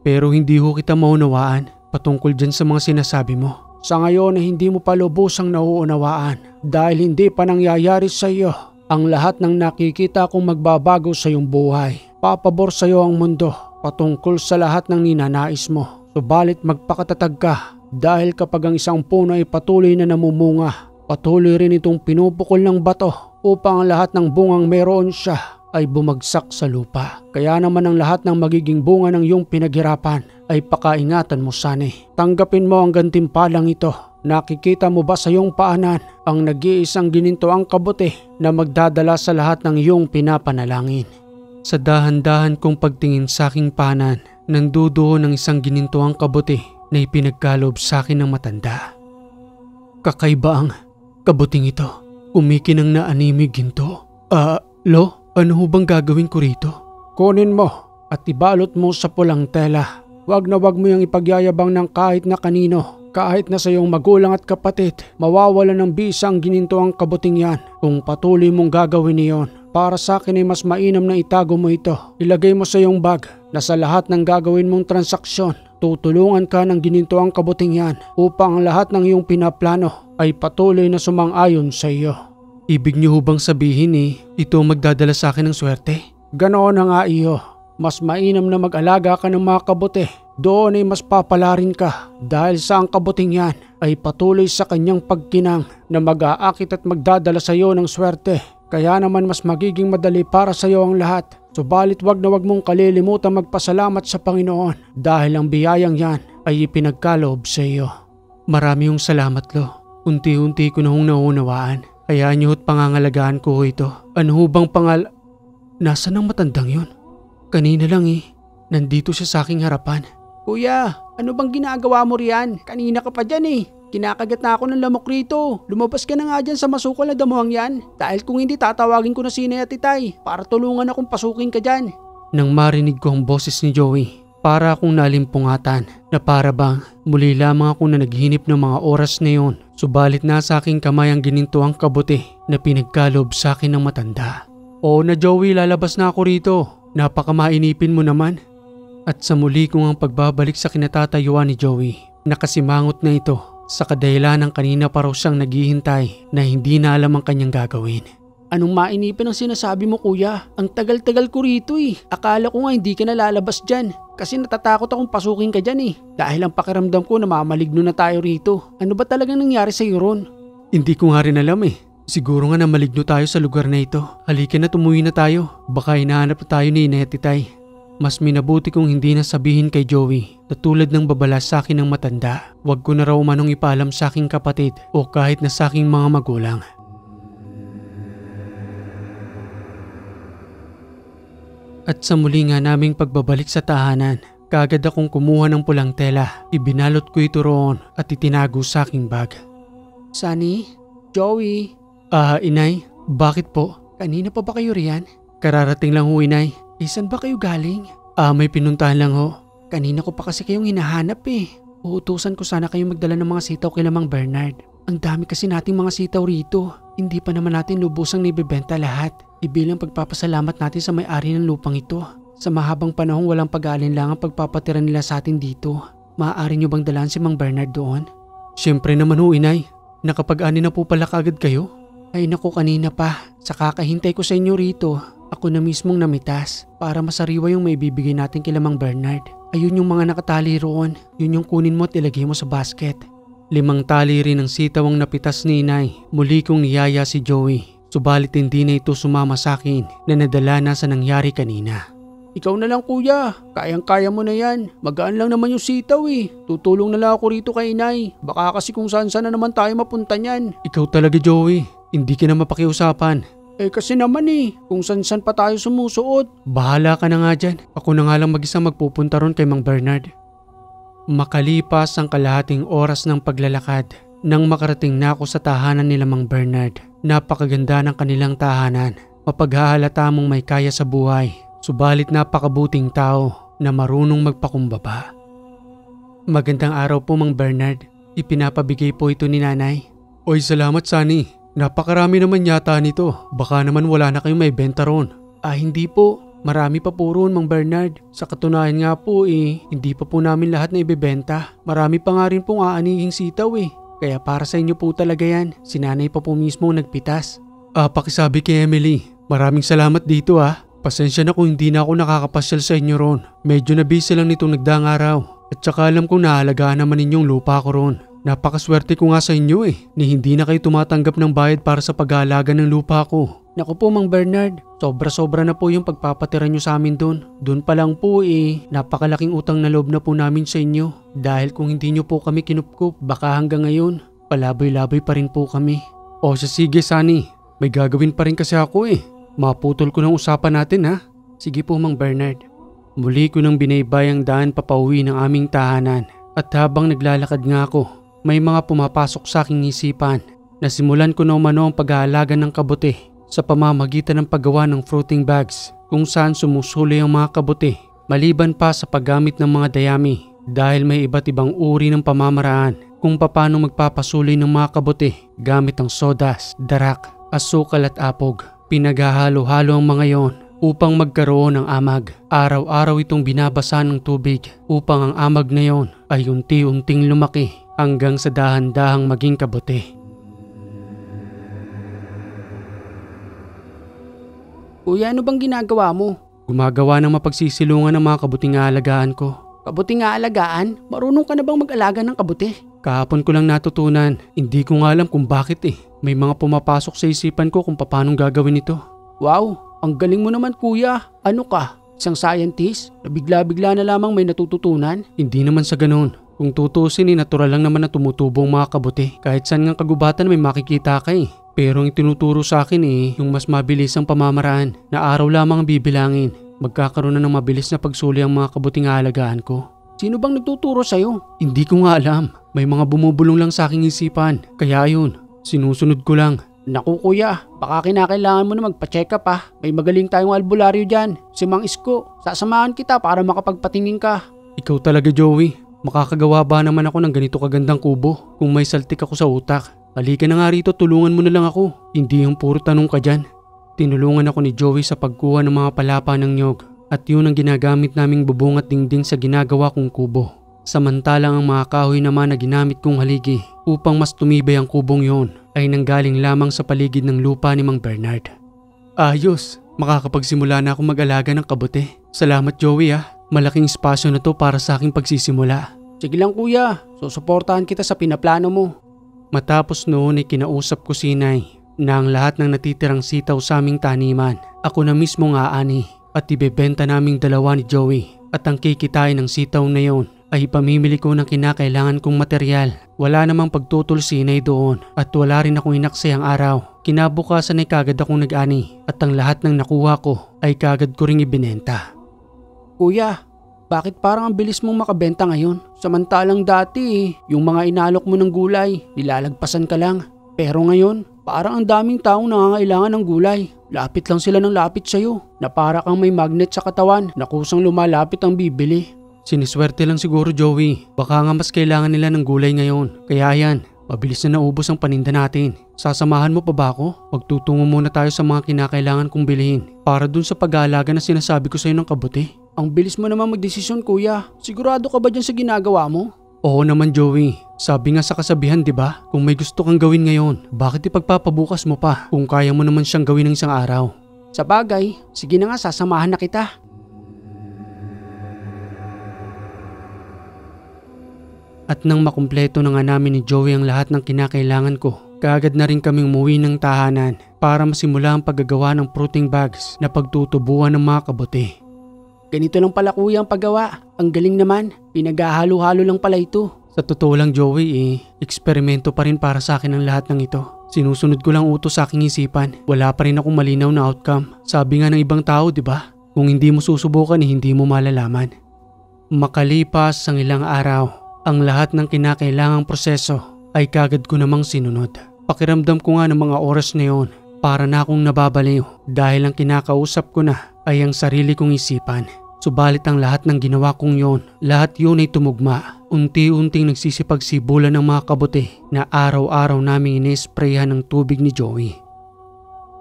Pero hindi ho kita maunawaan patungkol dyan sa mga sinasabi mo. Sa ngayon ay hindi mo pa lubusang nauunawaan dahil hindi pa nangyayari sa iyo ang lahat ng nakikita kong magbabago sa iyong buhay. Papabor sa iyo ang mundo patungkol sa lahat ng ninanais mo. Subalit magpakatatag ka dahil kapag ang isang puno ay patuloy na namumunga, patuloy rin itong pinupukol ng bato upang ang lahat ng bungang meron siya ay bumagsak sa lupa. Kaya naman ang lahat ng magiging bunga ng iyong pinaghirapan ay pakaingatan mo sani. Tanggapin mo ang gantimpalang ito. Nakikita mo ba sa iyong paanan ang nag-iisang ginintoang kabuti na magdadala sa lahat ng iyong pinapanalangin? Sa dahan-dahan kong pagtingin sa aking paanan, nanduduho ng isang ginintoang kabuti na ipinagkalob sa akin ng matanda. Kakaiba ang kabuting ito. Umikinang naanimig ginto. Lo? Ano ho bang gagawin ko rito? Kunin mo at ibalot mo sa pulang tela. Wag na wag mo yung ipagyayabang ng kahit na kanino. Kahit na sa iyong magulang at kapatid, mawawala ng bisa ang gininto ang kabuting yan kung patuloy mong gagawin niyon. Para sa akin ay mas mainam na itago mo ito. Ilagay mo sa iyong bag na sa lahat ng gagawin mong transaksyon, tutulungan ka ng gininto ang kabuting yan upang ang lahat ng iyong pinaplano ay patuloy na sumang-ayon sa iyo. Ibig niyo bang sabihin ito magdadala sa akin ng swerte? Ganoon na nga iyo. Mas mainam na mag-alaga ka ng mga kabuti. Doon ay mas papalarin ka dahil sa ang kabuting yan ay patuloy sa kanyang pagkinang na mag-aakit at magdadala sa iyo ng swerte. Kaya naman mas magiging madali para sa iyo ang lahat. Subalit wag na wag mong kalilimutan magpasalamat sa Panginoon dahil ang biyayang yan ay ipinagkaloob sa iyo. Marami yung salamat, Lo. Unti-unti ko na hong nauunawaan. Kaya niyo't pangangalagaan ko ito. Ano ho bang Nasaan ang matandang yun? Kanina lang nandito siya sa aking harapan. Kuya, ano bang ginagawa mo riyan? Kanina ka pa dyan Kinakagat na ako ng lamok rito. Lumabas ka na nga dyan sa masukal na damuhang yan. Dahil kung hindi tatawagin ko na si Inay at Itay para tulungan akong pasukin ka dyan. Nang marinig ko ang boses ni Joey, Para akong nalimpungatan na para bang muli lamang ako na naghinip ng mga oras na yun. Subalit nasa aking kamay ang gininto ang kabuti na pinagkalob sa akin ng matanda. Oo na Joey, lalabas na ako rito. Napakamainipin mo naman. At sa muli kong ang pagbabalik sa kinatatayuan ni Joey, nakasimangot na ito sa kadahilan ng kanina pa raw siyang naghihintay na hindi na alam ang kanyang gagawin. Anong mainipin ang sinasabi mo kuya? Ang tagal-tagal ko rito eh. Akala ko nga hindi ka nalalabas dyan. Kasi natatakot akong pasukin ka dyan eh. Dahil ang pakiramdam ko na mamaligno na tayo rito. Ano ba talagang nangyari sa'yo ron? Hindi ko nga rin alam eh. Siguro nga na maligno tayo sa lugar na ito. Halika na, tumuwi na tayo. Baka hinahanap na tayo ni Inay at Itay. Mas minabuti kong hindi na sabihin kay Joey na tulad ng babala sa akin ng matanda. Huwag ko na raw manong ipaalam sa aking kapatid o kahit na sa aking mga magulang. At sa muli nga naming pagbabalik sa tahanan, kaagad akong kumuha ng pulang tela. Ibinalot ko ito roon at itinago sa aking bag. Sunny? Joey? Inay, bakit po? Kanina pa ba kayo riyan? Kararating lang ho, Inay. Saan ba kayo galing? May pinuntahan lang ho. Kanina ko pa kasi kayong hinahanap eh. Uutusan ko sana kayong magdala ng mga sitaw kay Mang Bernard. Ang dami kasi nating mga sitaw rito. Hindi pa naman natin lubusang nibibenta lahat. Ibilang pagpapasalamat natin sa may-ari ng lupang ito. Sa mahabang panahon walang pag-aalinlangang pagpapatira nila sa atin dito. Maaari nyo bang dalaan si Mang Bernard doon? Siyempre naman ho, Inay. Nakapag-ani na po pala kaagad kayo? Ay naku, kanina pa. Sa kakahintay ko sa inyo rito, ako na mismong namitas para masariwa yung maibibigay natin kay Mang Bernard. Ayun yung mga nakatali roon. Yun yung kunin mo at ilagay mo sa basket. 5 tali rin ng sitaw ang napitas ni Inay. Muli kong niyaya si Joey. Subalit hindi na ito sumama sa akin na nadala na sa nangyari kanina. Ikaw na lang kuya, kayang-kaya mo na yan. Magaan lang naman yung sitaw eh. Tutulong na lang ako rito kay Inay. Baka kasi kung saan na naman tayo mapunta niyan. Ikaw talaga Joey, hindi ka na mapakiusapan. Kasi naman eh, kung saan pa tayo sumusuot. Bahala ka na nga dyan. Ako na nga lang mag-isang magpupunta ron kay Mang Bernard. Makalipas ang kalahating oras ng paglalakad, nang makarating na ako sa tahanan nila Mang Bernard. Napakaganda ng kanilang tahanan. Mapaghahalata mong may kaya sa buhay. Subalit napakabuting tao na marunong magpakumbaba. Magandang araw po Mang Bernard. Ipinapabigay po ito ni Nanay. Oy, salamat Sunny. Napakarami naman yata nito. Baka naman wala na kayong may benta ron. Hindi po. Marami pa po roon Mang Bernard. Sa katunayan nga po hindi pa po namin lahat na ibebenta. Marami pa nga rin pong aanihing sitaw Kaya para sa inyo po talaga yan. Si Nanay pa po mismo nagpitas. Pakisabi kay Emily. Maraming salamat dito Pasensya na kung hindi na ako nakakapasyal sa inyo ron. Medyo na busy lang nitong nagdaang araw. At saka alam kong naalagaan naman ninyong lupa ko ron. Napakaswerte ko nga sa inyo ni hindi na kayo tumatanggap ng bayad para sa pag-aalaga ng lupa ko. Naku po Mang Bernard, sobra-sobra na po yung pagpapatira nyo sa amin doon. Doon pa lang po napakalaking utang na loob na po namin sa inyo. Dahil kung hindi nyo po kami kinupkup, baka hanggang ngayon, palaboy-laboy pa rin po kami. O sige Sunny, may gagawin pa rin kasi ako Maputol ko ng usapan natin Sige po Mang Bernard. Muli ko nang binaybay ang daan papauwi ng aming tahanan. At habang naglalakad nga ako, may mga pumapasok sa aking isipan. Nasimulan ko na umano ang pag-aalaga ng kabuti sa pamamagitan ng paggawa ng fruiting bags kung saan sumusuli ang mga kabuti maliban pa sa paggamit ng mga dayami dahil may iba't ibang uri ng pamamaraan kung paano magpapasuli ng mga kabuti gamit ang sodas, darak, asukal at apog. Pinaghahalo-halo ang mga yon upang magkaroon ng amag. Araw-araw itong binabasa ng tubig upang ang amag na yon ay unti-unting lumaki hanggang sa dahan-dahang maging kabuti. Kuya, ano bang ginagawa mo? Gumagawa ng mapagsisilungan ng mga kabuting aalagaan ko. Kabuting aalagaan? Marunong ka na bang mag-alaga ng kabuti? Kahapon ko lang natutunan. Hindi ko nga alam kung bakit May mga pumapasok sa isipan ko kung paano gagawin ito. Wow, ang galing mo naman kuya. Ano ka? Isang scientist na bigla-bigla na lamang may natututunan? Hindi naman sa ganun. Kung tutusin natural lang naman na tumutubong mga kabuti. Kahit saan ngang kagubatan may makikita ka Pero ang itinuturo sa akin yung mas mabilis ang pamamaraan na araw lamang ang bibilangin. Magkakaroon na ng mabilis na pagsuli ang mga kabuting aalagaan ko. Sino bang nagtuturo sa'yo? Hindi ko nga alam. May mga bumubulong lang sa aking isipan. Kaya ayun, sinusunod ko lang. Naku kuya, baka kinakailangan mo na magpa-check up May magaling tayong albularyo dyan, si Mang Isko. Sasamahan kita para makapagpatingin ka. Ikaw talaga, Joey. Makakagawa ba naman ako ng ganito kagandang kubo kung may saltik ako sa utak? Halika na nga rito, tulungan mo na lang ako. Hindi yung puro tanong ka dyan. Tinulungan ako ni Joey sa pagkuha ng mga palapa ng nyog at yun ang ginagamit naming bubong at dingding sa ginagawa kong kubo. Samantalang ang mga kahoy naman na ginamit kong haligi upang mas tumibay ang kubong yon ay nanggaling lamang sa paligid ng lupa ni Mang Bernard. Ayos, makakapagsimula na akong mag-alaga ng kabute. Salamat Joey ah, malaking espasyo na to para sa aking pagsisimula. Sige lang kuya, susuportahan kita sa pinaplano mo. Matapos noon ay kinausap ko si Inay na ang lahat ng natitirang sitaw sa aming taniman ako na mismo nga ani at ibebenta naming dalawa ni Joey at ang kikitain ng sitaw na yon ay ipamimili ko ng kinakailangan kong material. Wala namang pagtutol si Inay doon at wala rin akong inaksayang araw. Kinabukasan ay kagad akong nag-ani at ang lahat ng nakuha ko ay kagad ko ring ibinenta. Kuya, bakit parang ang bilis mong makabenta ngayon? Samantalang dati yung mga inalok mo ng gulay, nilalagpasan ka lang. Pero ngayon, parang ang daming taong nangangailangan ng gulay. Lapit lang sila ng lapit sa'yo na para kang may magnet sa katawan na kusang lumalapit ang bibili. Siniswerte lang siguro Joey, baka nga mas kailangan nila ng gulay ngayon. Kaya yan, mabilis na naubos ang paninda natin. Sasamahan mo pa ba ako? Magtutungo muna tayo sa mga kinakailangan kong bilhin para dun sa pag-aalaga na sinasabi ko sa'yo ng kabuti. Ang bilis mo naman magdesisyon kuya. Sigurado ka ba dyan sa ginagawa mo? Oo naman Joey. Sabi nga sa kasabihan diba, kung may gusto kang gawin ngayon, bakit ipagpapabukas mo pa kung kaya mo naman siyang gawin ng isang araw? Sa bagay, sige na nga sasamahan na kita. At nang makumpleto na nga namin ni Joey ang lahat ng kinakailangan ko, kaagad na rin kaming umuwi ng tahanan para masimula ang paggagawa ng fruiting bags na pagtutubuan ng mga kabuti. Ganito lang pala kuya ang paggawa. Ang galing naman, pinaghahalo-halo lang pala ito. Sa totoo lang Joey eksperimento pa rin para sa akin ang lahat ng ito. Sinusunod ko lang utos sa aking isipan. Wala pa rin akong malinaw na outcome. Sabi nga ng ibang tao diba, kung hindi mo susubukan hindi mo malalaman. Makalipas ang ilang araw, ang lahat ng kinakailangang proseso ay kagad ko namang sinunod. Pakiramdam ko nga ng mga oras na yon, para na akong nababaliw dahil ang kinakausap ko na ay ang sarili kong isipan. Subalit ang lahat ng ginawa kong yon, lahat yun ay tumugma. Unti-unting nagsisipagsibulan ng mga kabuti na araw-araw naming inesprayan ng tubig ni Joey.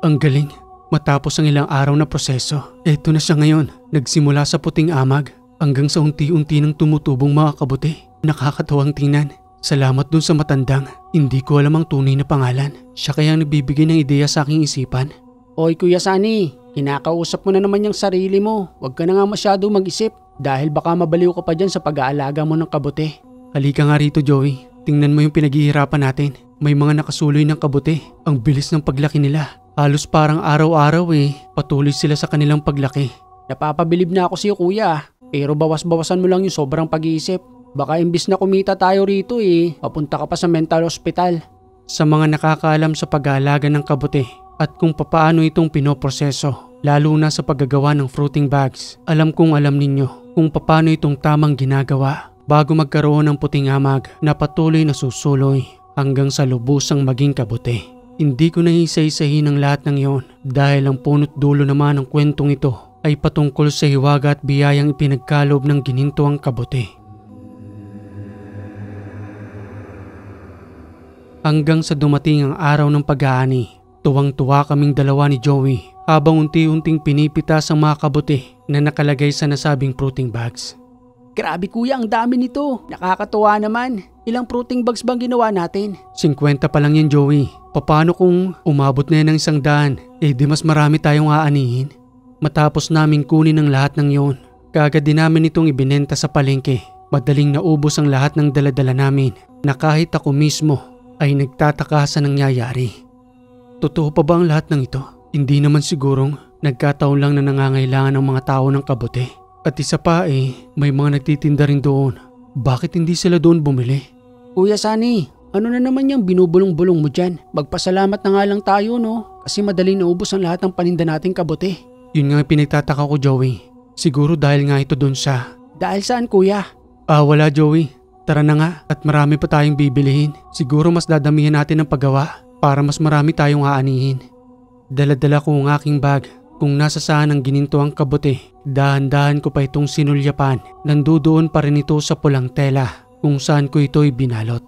Ang galing, matapos ang ilang araw na proseso, eto na siya ngayon. Nagsimula sa puting amag hanggang sa unti-unti ng tumutubong mga kabuti. Nakakatawang tingnan. Salamat dun sa matandang, hindi ko alam ang tunay na pangalan. Siya kaya nagbibigay ng ideya sa aking isipan. Oy Kuya Sunny, kinakausap mo na naman yung sarili mo. Huwag ka na nga masyado mag-isip dahil baka mabaliw ka pa dyan sa pag-aalaga mo ng kabuti. Halika nga rito Joey, tingnan mo yung pinaghihirapan natin. May mga nakasuloy ng kabuti, ang bilis ng paglaki nila. Halos parang araw-araw patuloy sila sa kanilang paglaki. Napapabilib na ako sa'yo kuya, pero bawas-bawasan mo lang yung sobrang pag-iisip. Baka imbis na kumita tayo rito papunta ka pa sa mental hospital. Sa mga nakakaalam sa pag-aalaga ng kabuti at kung papaano itong pinoproseso, lalo na sa paggagawa ng fruiting bags, alam kong alam ninyo kung papaano itong tamang ginagawa bago magkaroon ng puting amag na patuloy na susuloy hanggang sa lubusang maging kabuti. Hindi ko naisa-isahin ang lahat ng iyon dahil ang punot dulo naman ng kwentong ito ay patungkol sa hiwaga at biyayang ipinagkaloob ng ginintuang kabuti. Hanggang sa dumating ang araw ng pag-aani, tuwang-tuwa kaming dalawa ni Joey habang unti-unting pinipitas ang mga kabuti na nakalagay sa nasabing fruiting bags. Grabe kuya, ang dami nito. Nakakatuwa naman. Ilang fruiting bags bang ginawa natin? 50 pa lang yan Joey. Paano kung umabot na yan ng 100? Di mas marami tayong aanihin. Matapos naming kunin ang lahat ng yon, kaagad din namin itong ibinenta sa palengke. Madaling naubos ang lahat ng daladala namin na kahit ako mismo ay nagtataka sa nangyayari. Totoo pa ba ang lahat ng ito? Hindi naman sigurong nagkataon lang na nangangailangan ng mga tao ng kabuti. At isa pa may mga nagtitinda rin doon. Bakit hindi sila doon bumili? Kuya Sunny, ano na naman yung binubulong-bulong mo dyan? Magpasalamat na nga lang tayo kasi madaling naubos ang lahat ng paninda nating kabuti. Yun nga pinagtataka ko Joey. Siguro dahil nga ito doon sa... Dahil saan kuya? Wala Joey. Tara na nga at marami pa tayong bibilihin. Siguro mas dadamihan natin ang paggawa para mas marami tayong aanihin. Dala-dala ko ang aking bag Kung nasa saan ang gininto ang kabote, dahan-dahan ko pa itong sinulyapan. Nandudoon pa rin ito sa pulang tela kung saan ko ito'y binalot.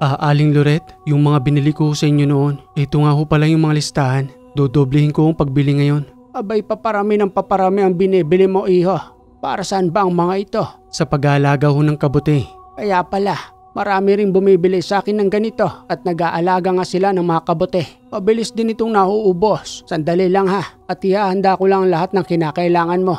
Aling Loret, yung mga binili ko sa inyo noon, ito nga ho pala yung mga listahan. Dodoblehin ko ang pagbili ngayon. Abay, paparami ng paparami ang binibili mo, iho. Para saan ba ang mga ito? Sa pag-aalaga ho ng kabote. Kaya pala, marami ring bumibili sa akin ng ganito at nag-aalaga nga sila ng mga kabote. Mabilis din itong nauubos. Sandali lang ha, at ihahanda ko lang lahat ng kinakailangan mo.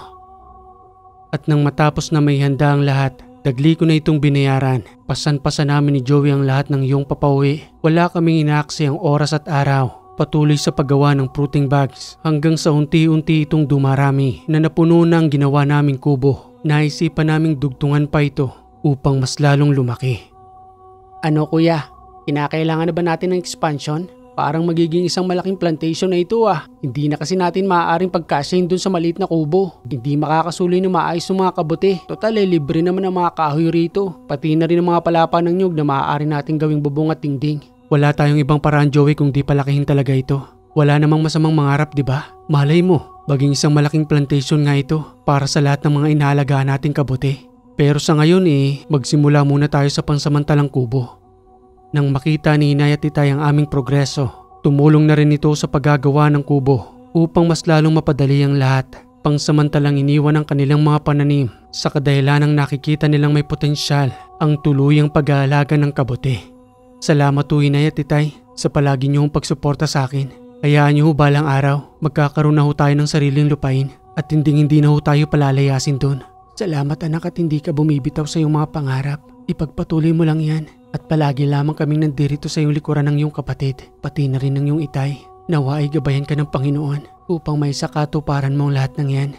At nang matapos na may handa ang lahat, dagli ko na itong binayaran. Pasan-pasan namin ni Joey ang lahat ng iyong papauwi. Wala kaming inaaksi ang oras at araw. Patuloy sa paggawa ng fruiting bags hanggang sa unti-unti itong dumarami na napuno na ang ginawa naming kubo. Naisipan naming dugtungan pa ito upang mas lalong lumaki. Ano kuya, kinakailangan na ba natin ng expansion? Parang magiging isang malaking plantation na ito ah. Hindi na kasi natin maaaring pagkasyahin dun sa maliit na kubo. Hindi makakasuloy ng maayos ng mga kabote. Total libre naman ang mga kahoy rito. Pati na rin ang mga palapa ng nyug na maaari natin gawing bubong at dingding. Wala tayong ibang paraan, Joey, kung di palakihin talaga ito. Wala namang masamang mangarap, di ba? Malay mo, maging isang malaking plantation nga ito para sa lahat ng mga inaalagaan nating kabote. Pero sa ngayon magsimula muna tayo sa pansamantalang kubo. Nang makita ni Inay at Itay ang aming progreso, tumulong na rin ito sa paggagawa ng kubo upang mas lalong mapadali ang lahat. Pangsamantalang iniwan ang kanilang mga pananim sa kadahilanang nakikita nilang may potensyal ang tuluyang pag-aalaga ng kabote. Salamat po Inay at Itay sa palagi niyong pagsuporta sa akin. Hayaan niyo balang araw, magkakaroon na ho tayo ng sariling lupain at hindi na ho tayo palalayasin doon. Salamat anak at hindi ka bumibitaw sa iyong mga pangarap. Ipagpatuloy mo lang yan at palagi lamang kaming nandirito sa iyong likuran ng iyong kapatid, pati na rin ng iyong Itay. Nawa ay gabayan ka ng Panginoon upang may sakatuparan mo ang lahat ng yan.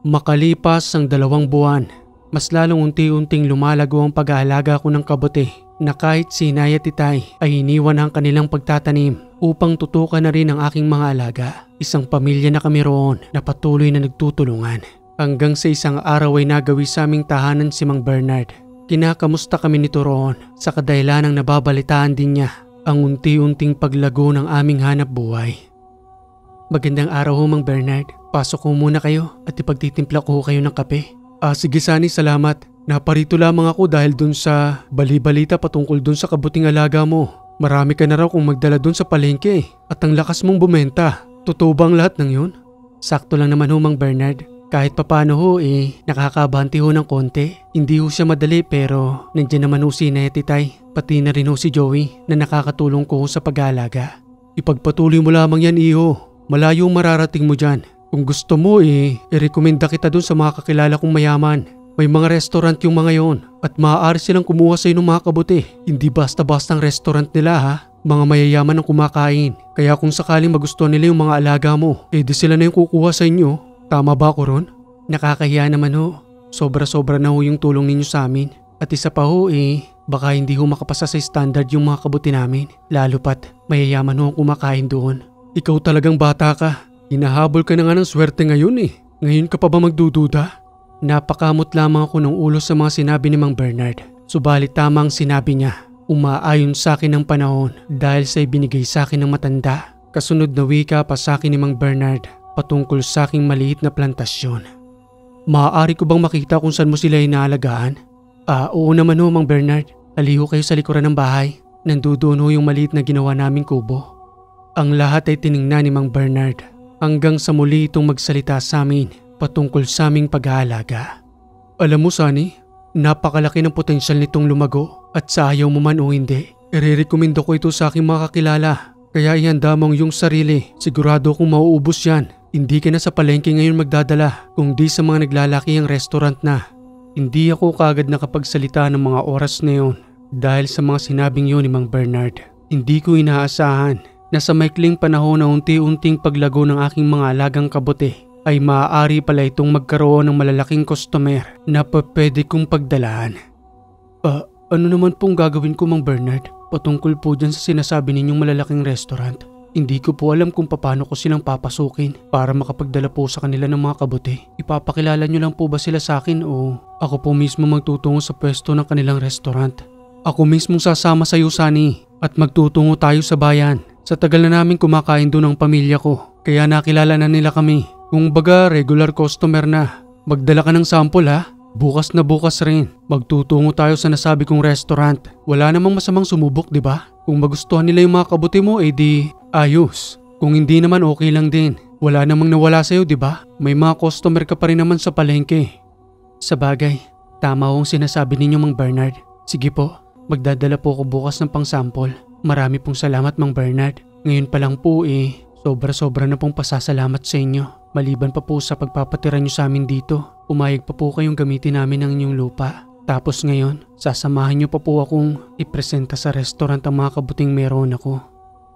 Makalipas ang 2 buwan, mas lalong unti-unting lumalago ang pag-aalaga ko ng kabote na kahit si Inay at Itay ay iniwan ang kanilang pagtatanim upang tutukan na rin ang aking mga alaga. Isang pamilya na kami roon na patuloy na nagtutulungan. Hanggang sa isang araw ay nagawi sa aming tahanan si Mang Bernard. Kinakamusta kami nito roon sa kadahilanang nababalitaan din niya ang unti-unting paglago ng aming hanap buhay. Magandang araw ho Mang Bernard. Pasok ho muna kayo at ipagtitimpla ko ho kayo ng kape. Sige Sani, salamat. Naparito lamang ako dahil dun sa bali-balita patungkol dun sa kabuting alaga mo. Marami ka na raw kung magdala dun sa palengke at ang lakas mong bumenta. Totoo bang lahat ng yun? Sakto lang naman ho Mang Bernard. Kahit papano ho nakakabanti ho ng konti. Hindi ho siya madali pero nandiyan naman ho si Inay at Itay. Pati na rin ho si Joey na nakakatulong ko ho sa pag-aalaga. Ipagpatuloy mo lamang yan iho. Malayo mararating mo dyan. Kung gusto mo i-rekomenda kita dun sa mga kakilala kong mayaman. May mga restaurant yung mga yon at maaari silang kumuha sa iyo ng mga kabote. Hindi basta-basta ang restaurant nila ha. Mga mayayaman ang kumakain. Kaya kung sakaling magustuhan nila yung mga alaga mo, di sila na yung kukuha sa inyo. Tama ba ako ron? Nakakahiya naman ho. Sobra-sobra na ho yung tulong ninyo sa amin. At isa pa ho baka hindi ho makapasa sa standard yung mga kabote namin. Lalo pat mayayaman ho ang kumakain doon. Ikaw talagang bata ka. Hinahabol ka na nga ng swerte ngayon Ngayon ka pa ba magdududa? Napakamot lamang ako ng ulo sa mga sinabi ni Mang Bernard. Subalit tama ang sinabi niya. Umaayon sa akin ang panahon dahil sa ibinigay sa akin ng matanda. Kasunod na wika pa sa akin ni Mang Bernard patungkol sa aking maliit na plantasyon. Maaari ko bang makita kung saan mo sila inaalagaan? Oo naman ho Mang Bernard. Aliho kayo sa likuran ng bahay. Nandoon ho yung maliit na ginawa naming kubo. Ang lahat ay tiningnan ni Mang Bernard hanggang sa muli itong magsalita sa amin patungkol sa aming pag-aalaga. Alam mo Sani, napakalaki ng potensyal nitong lumago at sa ayaw mo man o hindi, irerekomendo ko ito sa aking mga kakilala. Kaya ihanda mo ang iyong sarili, sigurado kong mauubos yan. Hindi ka na sa palengke ngayon magdadala kung di sa mga naglalaki ang restaurant na. Hindi ako kaagad nakapagsalita ng mga oras na yun dahil sa mga sinabing yun ni Mang Bernard. Hindi ko inaasahan na sa maikling panahon na unti-unting paglago ng aking mga alagang kabote ay maaari pala itong magkaroon ng malalaking customer na pwede kong pagdalaan. Ano naman pong gagawin ko Mang Bernard patungkol po dyan sa sinasabi ninyong malalaking restaurant? Hindi ko po alam kung paano ko silang papasukin para makapagdala po sa kanila ng mga kabote. Ipapakilala nyo lang po ba sila sa akin o ako po mismo magtutungo sa pwesto ng kanilang restaurant? Ako mismong sasama sa iyo Sani. at magtutungo tayo sa bayan. Sa tagal na namin kumakain doon ang pamilya ko, kaya nakilala na nila kami. Kung baga regular customer na. Magdala ka ng sample ha? Bukas na bukas rin. Magtutungo tayo sa nasabi kong restaurant. Wala namang masamang sumubok, di ba? Kung magustuhan nila yung mga kabuti mo, di ayos. Kung hindi naman okay lang din. Wala namang nawala sa'yo, di ba? May mga customer ka pa rin naman sa palengke. Sa bagay, tama hong sinasabi ninyo, Mang Bernard. Sige po, magdadala po ako bukas ng pang-sample. Marami pong salamat, Mang Bernard. Ngayon pa lang po sobra-sobra na pong pasasalamat sa inyo. Maliban pa po sa pagpapatira nyo sa amin dito, umayag pa po kayong gamitin namin ang inyong lupa. Tapos ngayon, sasamahan nyo pa po akong ipresenta sa restaurant ang mga kabuting meron ako.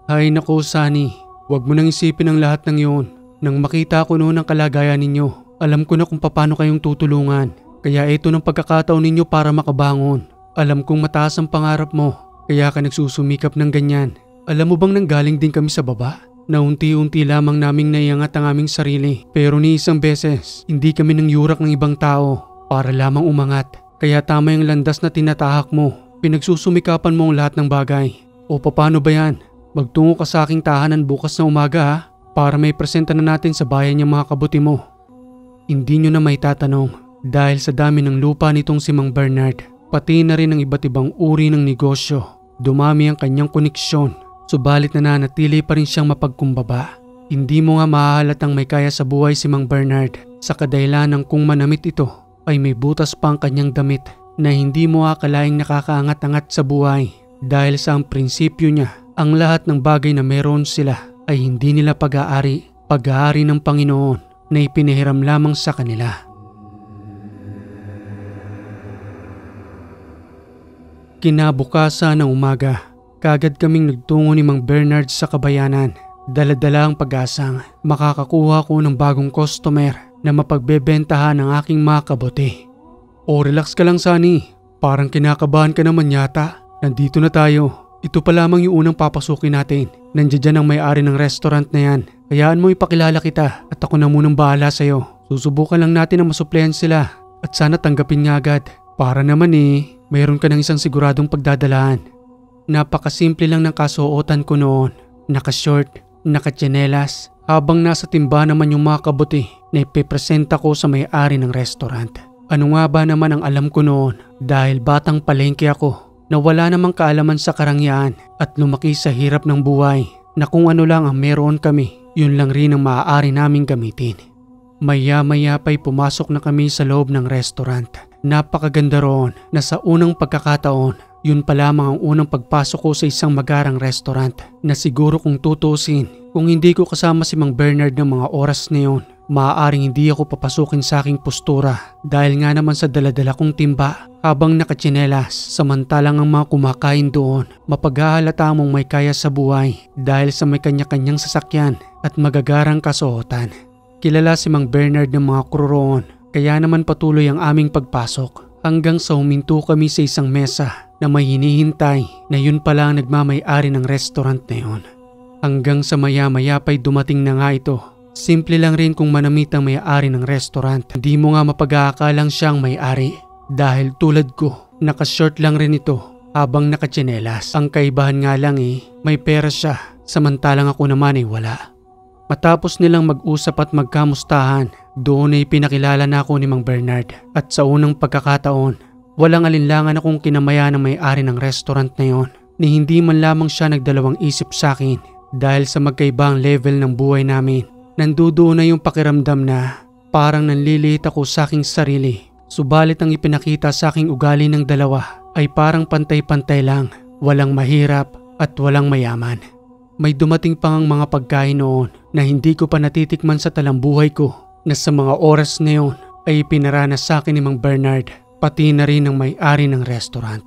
Ay nako, Sunny, huwag mo nang isipin ang lahat ng yun. Nang makita ko noon ang kalagayan ninyo, alam ko na kung paano kayong tutulungan. Kaya ito ng pagkakataon ninyo para makabangon. Alam kong mataas ang pangarap mo, kaya ka nagsusumikap ng ganyan. Alam mo bang nanggaling din kami sa baba? Na unti-unti lamang naming naiangat ang aming sarili. Pero ni isang beses, hindi kami nang yurak ng ibang tao para lamang umangat. Kaya tama yung landas na tinatahak mo. Pinagsusumikapan mo ang lahat ng bagay. O paano ba yan? Magtungo ka sa aking tahanan bukas na umaga ha? Para may presenta na natin sa bayan yung mga kabuti mo. Hindi nyo na may tatanong dahil sa dami ng lupa nitong si Mang Bernard, pati na rin ang iba't ibang uri ng negosyo. Dumami ang kanyang koneksyon, subalit nananatili pa rin siyang mapagkumbaba. Hindi mo nga mahahalatang may kaya sa buhay si Mang Bernard sa kadahilan ng kung manamit ito ay may butas pa ang kanyang damit na hindi mo akalaing nakakaangat-angat sa buhay dahil sa ang prinsipyo niya ang lahat ng bagay na meron sila ay hindi nila pag-aari ng Panginoon na ipinahiram lamang sa kanila. Kinabukasan ng umaga, kagad kaming nagtungo ni Mang Bernard sa kabayanan. Dala-dala ang pag-asang makakakuha ko ng bagong customer na mapagbebentahan ng aking mga kabuti. O relax ka lang, Sunny. Parang kinakabahan ka naman yata. Nandito na tayo. Ito pa lamang yung unang papasukin natin. Nandiyan dyan ang may-ari ng restaurant na yan. Hayaan mo ipakilala kita at ako na munang bahala sa'yo. Susubukan lang natin na masuplehan sila at sana tanggapin nga agad. Para naman mayroon ka ng isang siguradong pagdadalaan. Napakasimple lang ng kasuotan ko noon. Naka-short, naka-tsinelas, habang nasa timba naman yung mga kabuti na ipipresenta ko sa may-ari ng restaurant. Ano nga ba naman ang alam ko noon dahil batang palengke ako na wala namang kaalaman sa karangyaan at lumaki sa hirap ng buhay na kung ano lang ang meron kami, yun lang rin ang maaari naming gamitin. Maya-maya pa'y pumasok na kami sa loob ng restaurant. Napakaganda roon na sa unang pagkakataon, yun pa lamang ang unang pagpasok ko sa isang magarang restaurant na siguro kung tutusin, kung hindi ko kasama si Mang Bernard ng mga oras na yun, maaaring hindi ako papasukin sa aking postura dahil nga naman sa daladala kong timba habang nakatsinelas, samantalang ang mga kumakain doon mapaghahalata mong may kaya sa buhay dahil sa may kanya-kanyang sasakyan at magagarang kasuotan. Kilala si Mang Bernard ng mga crew roon, kaya naman patuloy ang aming pagpasok hanggang sa huminto kami sa isang mesa na may hinihintay na yun pala ang nagmamay-ari ng restaurant na yun. Hanggang sa maya-maya pa'y dumating na nga ito. Simple lang rin kung manamit ang may-ari ng restaurant. Hindi mo nga mapag-aakalang siyang may-ari. Dahil tulad ko, nakashort lang rin ito habang nakatsinelas. Ang kaibahan nga lang may pera siya, samantalang ako naman wala. Matapos nilang mag-usap at magkamustahan, doon ay pinakilala na ako ni Mang Bernard. At sa unang pagkakataon, walang alinlangan akong kinamaya ng may-ari ng restaurant na yon. Ni hindi man lamang siya nagdalawang isip sa akin dahil sa magkaibang level ng buhay namin. Nandudoon na yung pakiramdam na parang nanliliit ako sa aking sarili. Subalit ang ipinakita sa aking ugali ng dalawa ay parang pantay-pantay lang, walang mahirap at walang mayaman. May dumating pang mga pagkain noon na hindi ko pa natitikman sa talambuhay ko na sa mga oras na yun ay ipinaranas sa akin ni Mang Bernard, pati na rin ng may-ari ng restaurant.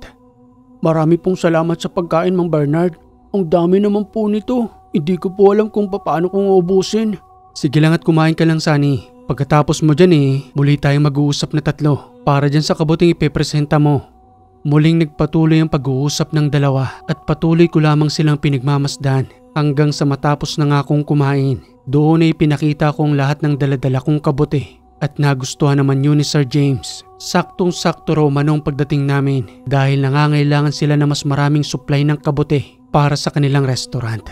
Marami pong salamat sa pagkain, Mang Bernard. Ang dami naman po nito. Hindi ko po alam kung paano kong ubusin. Sige lang at kumain ka lang, Sunny. Pagkatapos mo dyan muli tayong mag-uusap na tatlo para dyan sa kabuting ipepresenta mo. Muling nagpatuloy ang pag-uusap ng dalawa at patuloy ko lamang silang pinagmamasdan hanggang sa matapos na nga akong kumain. Doon ay pinakita ko ang lahat ng daladala kong kabuti at nagustuhan naman yun ni Sir James. Saktong-sakto raw manong pagdating namin dahil nangangailangan sila na mas maraming supply ng kabuti para sa kanilang restaurant.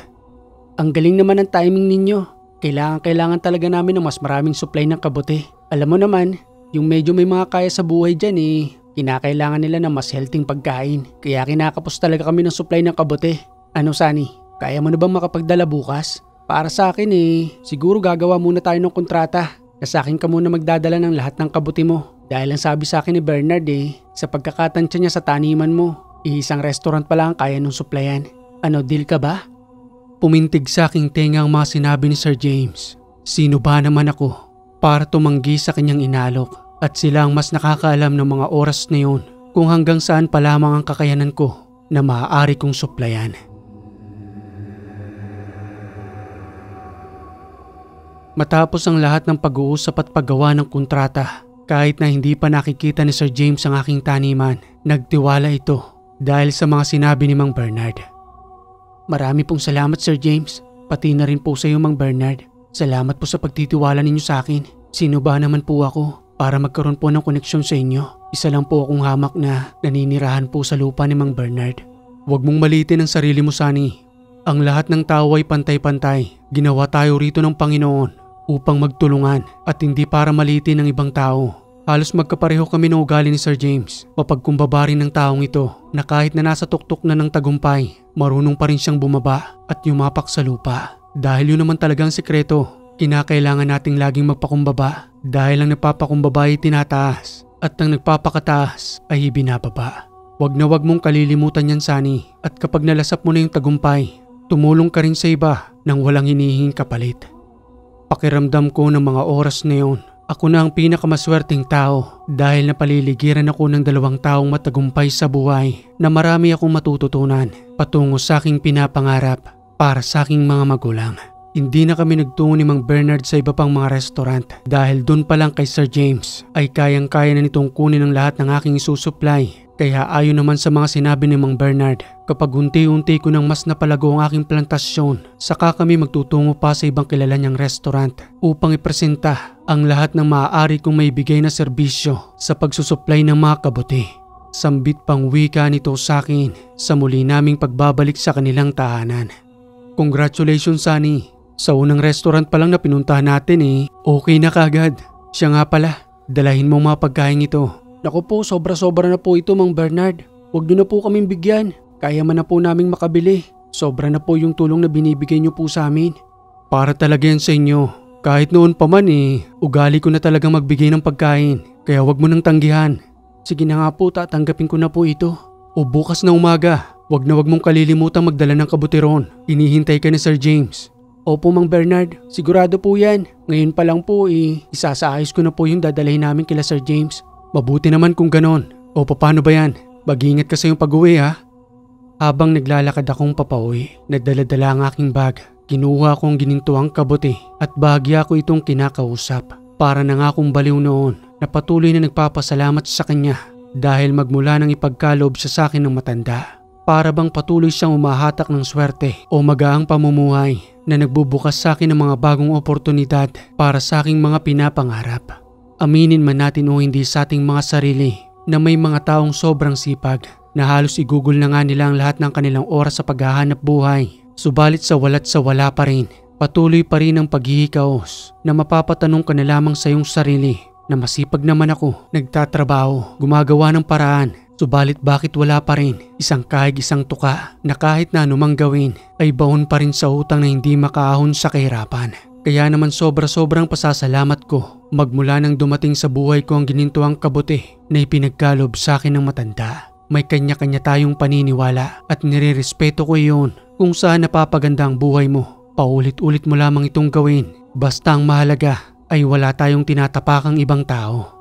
Ang galing naman ng timing ninyo. Kailangan talaga namin ng mas maraming supply ng kabote. Alam mo naman, yung medyo may mga kaya sa buhay dyan kinakailangan nila ng mas healthy pagkain. Kaya kinakapos talaga kami ng supply ng kabote. Ano Sunny, kaya mo na bang makapagdala bukas? Para sa akin siguro gagawa muna tayo ng kontrata. Na sa akin ka muna magdadala ng lahat ng kabote mo. Dahil ang sabi sa akin ni Bernard sa pagkakatansya niya sa taniman mo, isang restaurant pa lang kaya nung supplyan. Ano, deal ka ba? Pumintig sa aking tenga ang mga sinabi ni Sir James. Sino ba naman ako para tumanggi sa kanyang inalok? At sila ang mas nakakaalam ng mga oras na yun kung hanggang saan pa lamang ang kakayanan ko na maaari kong supplyan. Matapos ang lahat ng pag-uusap at paggawa ng kontrata, kahit na hindi pa nakikita ni Sir James ang aking taniman, nagtiwala ito dahil sa mga sinabi ni Mang Bernard. Marami pong salamat Sir James, pati na rin po sa iyo Mang Bernard. Salamat po sa pagtitiwala ninyo sa akin. Sino ba naman po ako para magkaroon po ng koneksyon sa inyo? Isa lang po akong hamak na naninirahan po sa lupa ni Mang Bernard. Huwag mong maliitin ang sarili mo, Sunny. Ang lahat ng tao ay pantay-pantay. Ginawa tayo rito ng Panginoon upang magtulungan at hindi para maliitin ng ibang tao. Halos magkapareho kami ng ugali ni Sir James. Mapagkumbaba rin ng taong ito na kahit na nasa tuktok na ng tagumpay, marunong pa rin siyang bumaba at yumapak sa lupa. Dahil yun naman talagang sekreto, kinakailangan nating laging magpakumbaba dahil ang nagpapakumbaba ay tinataas at ang nagpapakataas ay ibinababa. Wag na wag mong kalilimutan yan, Sunny, at kapag nalasap mo na yung tagumpay, tumulong ka rin sa iba nang walang hinihinging kapalit. Pakiramdam ko ng mga oras na yun, ako na ang pinakamaswerteng tao dahil napaliligiran ako ng 2 taong matagumpay sa buhay na marami akong matututunan patungo sa aking pinapangarap para sa aking mga magulang. Hindi na kami nagtungo ni Mang Bernard sa iba pang mga restaurant dahil dun pa lang kay Sir James ay kayang-kaya na nitong kunin ang lahat ng aking isusupply. Kaya ayon naman sa mga sinabi ni Mang Bernard, kapag unti-unti ko nang mas napalago ang aking plantasyon, saka kami magtutungo pa sa ibang kilala niyang restaurant upang ipresenta ang lahat ng maaari kong maibigay na serbisyo sa pagsusupply ng mga kabote. Sambit pang wika nito sa akin sa muli naming pagbabalik sa kanilang tahanan. Congratulations, Sunny. Sa unang restaurant pa lang na pinuntahan natin okay na kagad. Siya nga pala, dalahin mo mga pagkain ito. Naku po, sobra-sobra na po ito Mang Bernard. Huwag niyo na po kaming bigyan. Kaya man na po naming makabili. Sobra na po yung tulong na binibigay niyo po sa amin. Para talaga yan sa inyo. Kahit noon pa man ugali ko na talagang magbigay ng pagkain. Kaya wag mo nang tanggihan. Sige na nga po, tatanggapin ko na po ito. O bukas na umaga, wag na wag mong kalilimutang magdala ng kabuteron. Inihintay ka ni Sir James. Opo Mang Bernard, sigurado po yan. Ngayon pa lang po isasaayos ko na po yung dadalhin namin kila Sir James. Mabuti naman kung ganon. O paano ba yan? Mag-ingat ka sa iyong pag-uwi ha. Habang naglalakad akong papauwi, nagdala-dala ang aking bag. Kinuha ko ang ginintuang kabote at bahagya ko itong kinakausap. Para na nga akong baliw noon na patuloy na nagpapasalamat sa kanya dahil magmula nang ipagkaloob siya sa akin ng matanda. Para bang patuloy siyang umahatak ng swerte o magaang pamumuhay na nagbubukas sa akin ng mga bagong oportunidad para sa aking mga pinapangarap. Aminin man natin o hindi sa ating mga sarili na may mga taong sobrang sipag na halos igugol na nga nila ang lahat ng kanilang oras sa paghahanap buhay. Subalit sa wala pa rin, patuloy pa rin ang paghihikaos na mapapatanong ka na lamang sa iyong sarili na masipag naman ako, nagtatrabaho, gumagawa ng paraan. Subalit bakit wala pa rin isang kahig isang tuka na kahit na anumang gawin ay baon pa rin sa utang na hindi makaahon sa kahirapan. Kaya naman sobra-sobrang pasasalamat ko magmula nang dumating sa buhay ko ang ginintuang kabote na ipinagkalob sa akin ng matanda. May kanya-kanya tayong paniniwala at nirerespeto ko iyon kung saan napapaganda ang buhay mo. Paulit-ulit mo lamang itong gawin basta ang mahalaga ay wala tayong tinatapakang ibang tao.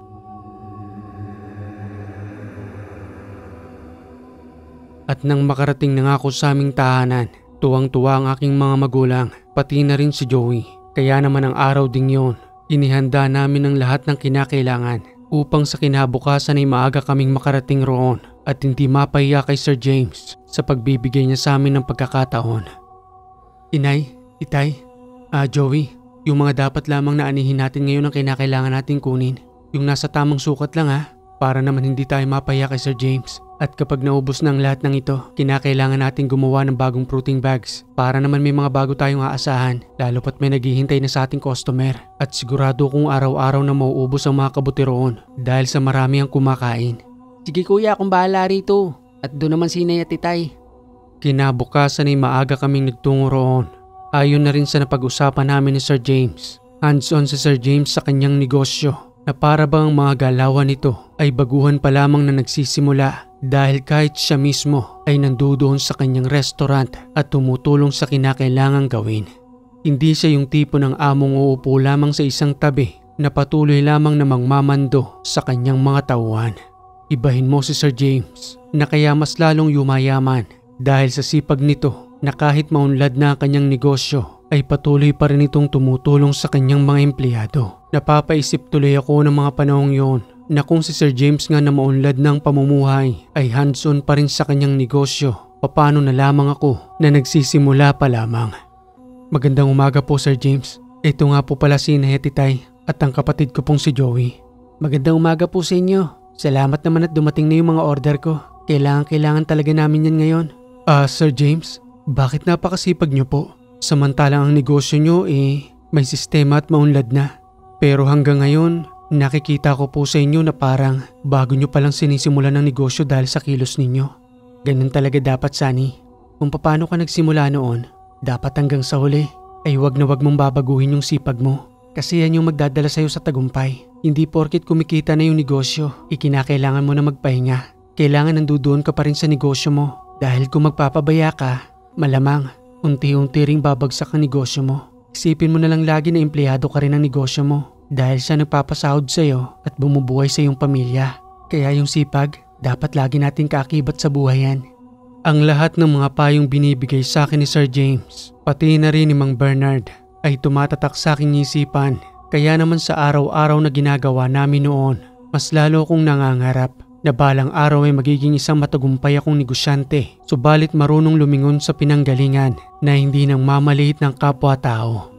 At nang makarating na nga ako sa aming tahanan, tuwang-tuwa ang aking mga magulang, pati na rin si Joey. Kaya naman ang araw ding yon, inihanda namin ang lahat ng kinakailangan upang sa kinabukasan ay maaga kaming makarating roon at hindi mapahiya kay Sir James sa pagbibigay niya sa amin ng pagkakataon. Inay, Itay, Joey, yung mga dapat lamang na anihin natin ngayon ang kinakailangan nating kunin. Yung nasa tamang sukat lang para naman hindi tayo mapahiya kay Sir James. At kapag naubos na ang lahat ng ito, kinakailangan natin gumawa ng bagong fruiting bags para naman may mga bago tayong aasahan, lalo pat may naghihintay na sa ating customer. At sigurado kung araw-araw na mauubos ang mga kabuti roon dahil sa marami ang kumakain. Sige kuya, akong bahala rito. At doon naman si Inay at Titay. Kinabukasan ay maaga kaming nagtungo roon. Ayon na rin sa napag-usapan namin ni Sir James. Hands-on si Sir James sa kanyang negosyo na para bang ang mga galawan nito ay baguhan pa lamang na nagsisimula dahil kahit siya mismo ay nandoon sa kanyang restaurant at tumutulong sa kinakailangang gawin. Hindi siya yung tipo ng among uupo lamang sa isang tabi na patuloy lamang na mangmamando sa kanyang mga tauhan. Ibahin mo si Sir James na kaya mas lalong yumayaman dahil sa sipag nito na kahit maunlad na ang kanyang negosyo ay patuloy pa rin itong tumutulong sa kanyang mga empleyado. Napapaisip tuloy ako ng mga panahong yon na kung si Sir James nga na maunlad ng pamumuhay ay hands-on pa rin sa kanyang negosyo, paano na lamang ako na nagsisimula pa lamang. Magandang umaga po Sir James. Ito nga po pala si Inay at Titay at ang kapatid ko pong si Joey. Magandang umaga po sa inyo. Salamat naman at dumating na yung mga order ko. Kailangan talaga namin yan ngayon. Sir James, bakit napakasipag niyo po? Samantalang ang negosyo niyo may sistema at maunlad na. Pero hanggang ngayon, nakikita ko po sa inyo na parang bago niyo palang sinisimulan ng negosyo dahil sa kilos ninyo. Ganun talaga dapat, Sunny. Kung paano ka nagsimula noon, dapat hanggang sa huli ay wag na wag mong babaguhin yung sipag mo. Kasi yan yung magdadala sa'yo sa tagumpay. Hindi porkit kumikita na yung negosyo, ikinakailangan mo na magpahinga. Kailangan nandoon ka pa rin sa negosyo mo. Dahil kung magpapabaya ka, malamang unti-unti ring babagsak ang negosyo mo. Isipin mo na lang lagi na empleyado ka rin ng negosyo mo dahil siya nagpapasahod sa'yo at bumubuhay sa iyong pamilya. Kaya yung sipag, dapat lagi natin kaakibat sa buhay yan. Ang lahat ng mga payong binibigay sa akin ni Sir James, pati na rin ni Mang Bernard, ay tumatatak sa aking isipan. Kaya naman sa araw-araw na ginagawa namin noon, mas lalo akong nangangarap na balang araw ay magiging isang matagumpay akong negosyante, subalit marunong lumingon sa pinanggalingan na hindi nang mamaliit ng kapwa-tao.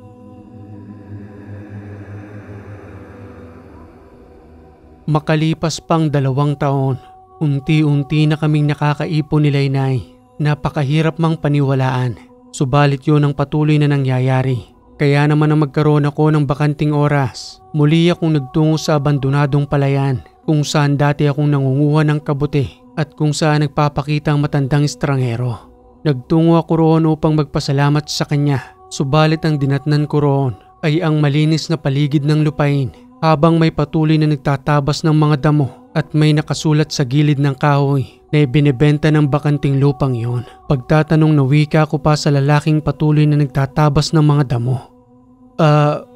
Makalipas pang 2 taon, unti-unti na kaming nakakaipon ni Lainay. Napakahirap mang paniwalaan, subalit yun ang patuloy na nangyayari. Kaya naman nang magkaroon ako ng bakanting oras, muli akong nagtungo sa abandonadong palayan kung saan dati akong nangunguha ng kabuti at kung saan nagpapakita ang matandang estranghero. Nagtungo ako roon upang magpasalamat sa kanya, subalit ang dinatnan ko roon ay ang malinis na paligid ng lupain habang may patuloy na nagtatabas ng mga damo at may nakasulat sa gilid ng kahoy na ibinebenta ng bakanting lupang yon. Pagtatanong na wika ko pa sa lalaking patuloy na nagtatabas ng mga damo.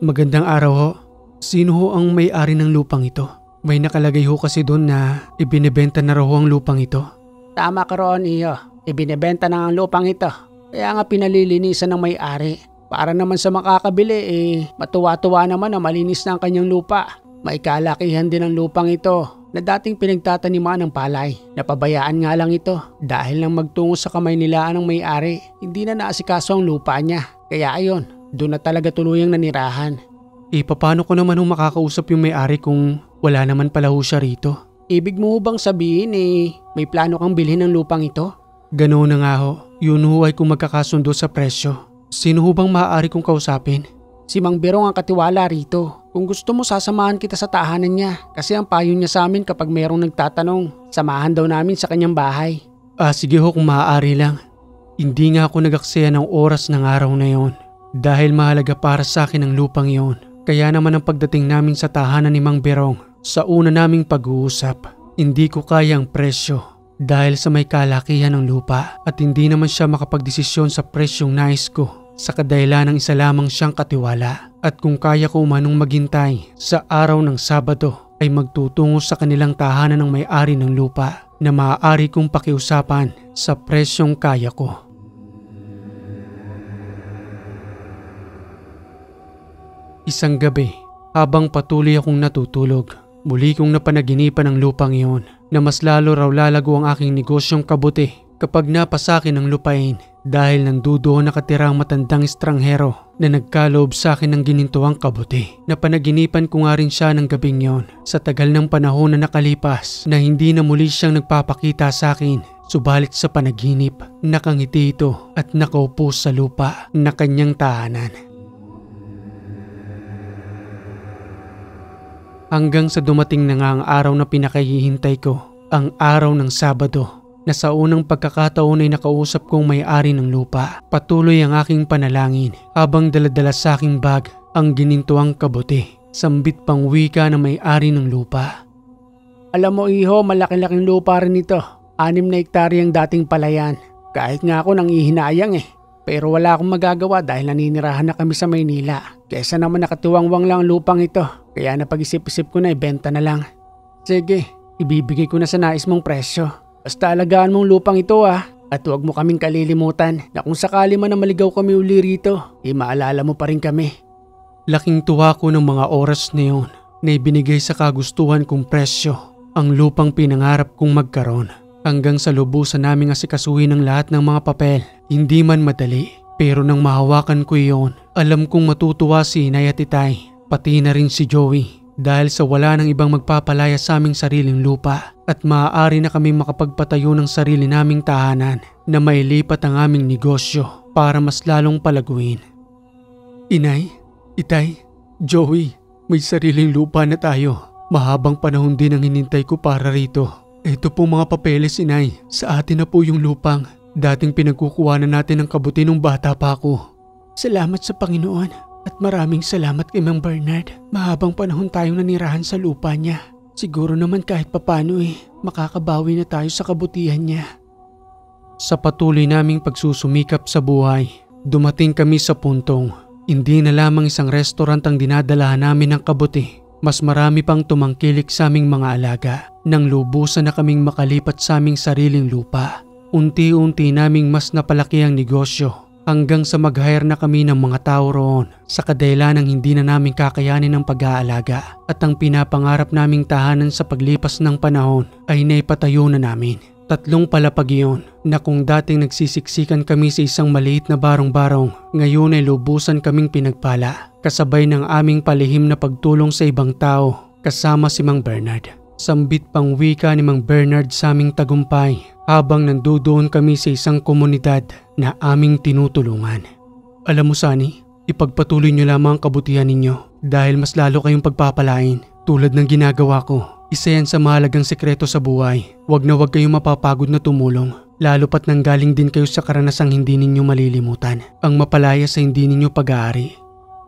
Magandang araw ho. Sino ho ang may-ari ng lupang ito? May nakalagay ho kasi doon na ibinebenta na raw ho ang lupang ito. Tama ka roon, iyo. Ibinebenta na ang lupang ito. Kaya nga pinalilinisan ng may-ari. Para naman sa makakabili matuwa-tuwa naman na malinis na ang kanyang lupa. May kalakihan din ang lupang ito na dating pinagtataniman ng palay. Napabayaan nga lang ito dahil nang magtungo sa kamay nilaan ng may-ari, hindi na naasikaso ang lupa niya. Kaya ayon, doon na talaga tuluyang nanirahan. Paano ko naman makakausap yung may-ari kung wala naman pala ho siya rito? Ibig mo bang sabihin may plano kang bilhin ng lupang ito? Ganoon na nga ho. Yun ho ay kung magkakasundo sa presyo. Sino ho bang maaari kong kausapin? Si Mang Berong ang katiwala rito. Kung gusto mo sasamahan kita sa tahanan niya kasi ang payo niya sa amin kapag mayroong nagtatanong, samahan daw namin sa kanyang bahay. Sige ho kung maaari lang. Hindi nga ako nag-aksaya ng oras ng araw na yon dahil mahalaga para sa akin ang lupang yon. Kaya naman ang pagdating namin sa tahanan ni Mang Berong, sa una naming pag-uusap, hindi ko kaya ang presyo dahil sa may kalakihan ng lupa at hindi naman siya makapagdesisyon sa presyong nais ko. Sa kadahilan ng isa lamang siyang katiwala at kung kaya ko umanong maghintay sa araw ng Sabado ay magtutungo sa kanilang tahanan ng may-ari ng lupa na maaari kong pakiusapan sa presyong kaya ko. Isang gabi, habang patuloy akong natutulog, muli kong napanaginipan ang lupang iyon na mas lalo raw lalago ang aking negosyong kabuti kapag napasakin ang lupain dahil nandoon nakatira ang matandang estranghero na nagkaloob sa akin ng ginintuang kabuti. Napanaginipan ko nga rin siya ng gabing yon sa tagal ng panahon na nakalipas na hindi na muli siyang nagpapakita sa akin. Subalit sa panaginip, nakangiti ito at nakaupo sa lupa na kanyang tahanan. Hanggang sa dumating na nga ang araw na pinakahihintay ko, ang araw ng Sabado, na sa unang pagkakataon ay nakausap kong may-ari ng lupa. Patuloy ang aking panalangin habang daladala sa aking bag ang ginintuang kabuti, sambit pang wika na may-ari ng lupa. Alam mo iho, malaki-laking lupa rin ito. 6 na hektarya ang dating palayan. Kahit nga ako nang ihinayang Pero wala akong magagawa dahil naninirahan na kami sa Maynila. Kesa naman nakatiwangwang lang ang lupang ito. Kaya napag-isip-isip ko na ibenta na lang. Sige, ibibigay ko na sa nais mong presyo. Basta alagaan mong lupang ito At huwag mo kaming kalilimutan na kung sakali man na maligaw kami uli rito, maalala mo pa rin kami. Laking tuwa ko ng mga oras na yun na ibinigay sa kagustuhan kong presyo ang lupang pinangarap kong magkaroon. Hanggang sa lubusan naming asikasuhin ang lahat ng mga papel. Hindi man madali, pero nang mahawakan ko iyon, alam kong matutuwa si Inay at Itay, pati na rin si Joey. Dahil sa wala ng ibang magpapalaya sa aming sariling lupa at maaari na kami makapagpatayo ng sarili naming tahanan na mailipat ang aming negosyo para mas lalong palaguin. Inay, Itay, Joey, may sariling lupa na tayo. Mahabang panahon din ang hinintay ko para rito. Ito po mga papeles, Inay. Sa atin na po yung lupang. Dating pinagkukuhanan natin ng kabuti nung bata pa ako. Salamat sa Panginoon at maraming salamat kay Mang Bernard. Mahabang panahon tayong nanirahan sa lupa niya. Siguro naman kahit papano makakabawi na tayo sa kabutihan niya. Sa patuloy naming pagsusumikap sa buhay, dumating kami sa puntong hindi na lamang isang restaurant ang dinadalahan namin ng kabuti. Mas marami pang tumangkilik sa aming mga alaga nang lubusan na kaming makalipat sa aming sariling lupa. Unti-unti naming mas napalaki ang negosyo hanggang sa mag-hire na kami ng mga tao roon sa kadahilan ng hindi na namin kakayanin ang pag-aalaga at ang pinapangarap naming tahanan sa paglipas ng panahon ay naipatayo na namin. 3 palapag iyon na kung dating nagsisiksikan kami sa isang maliit na barong-barong, ngayon ay lubusan kaming pinagpala kasabay ng aming palihim na pagtulong sa ibang tao kasama si Mang Bernard. Sambit pang wika ni Mang Bernard sa aming tagumpay habang nandoon kami sa isang komunidad na aming tinutulungan. Alam mo Sunny, ipagpatuloy niyo lamang ang kabutihan ninyo dahil mas lalo kayong pagpapalain tulad ng ginagawa ko. Isa yan sa mahalagang sekreto sa buhay. Huwag na huwag kayong mapapagod na tumulong. Lalo pat nanggaling din kayo sa karanasang hindi ninyo malilimutan. Ang mapalaya sa hindi ninyo pag-aari.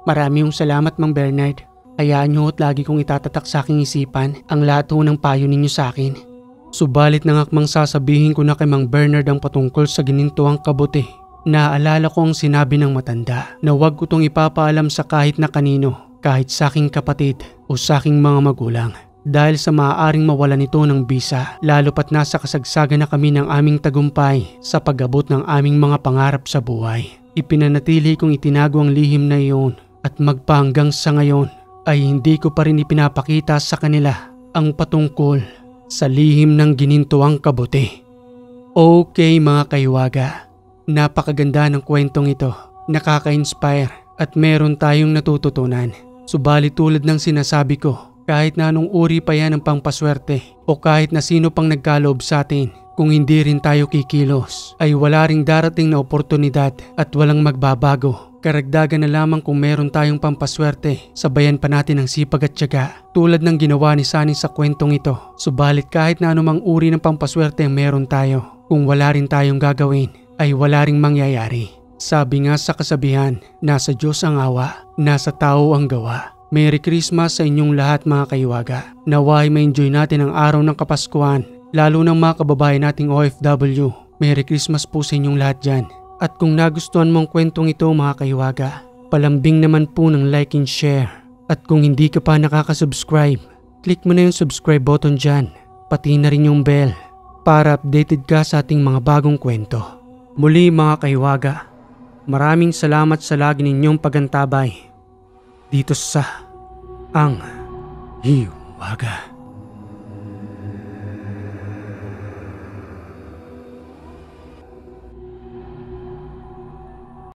Maraming salamat Mang Bernard. Hayaan niyo at lagi kong itatatak sa aking isipan ang lahat ng payo ninyo sa akin. Subalit nangakmang sasabihin ko na kay Mang Bernard ang patungkol sa ginintuang kabuti. Naaalala ko ang sinabi ng matanda na huwag ko itong ipapaalam sa kahit na kanino, kahit sa aking kapatid o sa aking mga magulang. Dahil sa maaaring mawalan nito ng bisa, lalo pat nasa kasagsagan na kami ng aming tagumpay sa pag-abot ng aming mga pangarap sa buhay. Ipinanatili kong itinago ang lihim na iyon at magpahanggang sa ngayon ay hindi ko pa rin ipinapakita sa kanila ang patungkol sa lihim ng ginintuang kabuti. Okay mga kaiwaga, napakaganda ng kwentong ito, nakaka-inspire at meron tayong natututunan. Subalit tulad ng sinasabi ko, kahit na anong uri pa yan ng pangpaswerte o kahit na sino pang nagkaloob sa atin, kung hindi rin tayo kikilos, ay wala ring darating na oportunidad at walang magbabago. Karagdagan na lamang kung meron tayong pampaswerte, sabayan pa natin ang sipag at tiyaga tulad ng ginawa ni Sunny sa kwentong ito. Subalit kahit na anumang uri ng pampaswerte ang meron tayo, kung wala rin tayong gagawin, ay wala ring mangyayari. Sabi nga sa kasabihan, nasa Diyos ang awa, nasa tao ang gawa. Merry Christmas sa inyong lahat mga kaiwaga. Naway ma-enjoy natin ang araw ng Kapaskuhan, lalo ng mga kababayan nating OFW. Merry Christmas po sa inyong lahat dyan. At kung nagustuhan mong kwentong ito mga kaiwaga, palambing naman po ng like and share. At kung hindi ka pa nakaka-subscribe, click mo na yung subscribe button dyan, pati na rin yung bell para updated ka sa ating mga bagong kwento. Muli mga kaiwaga, maraming salamat sa lagi ninyong pagantabay dito sa Ang Hiwaga.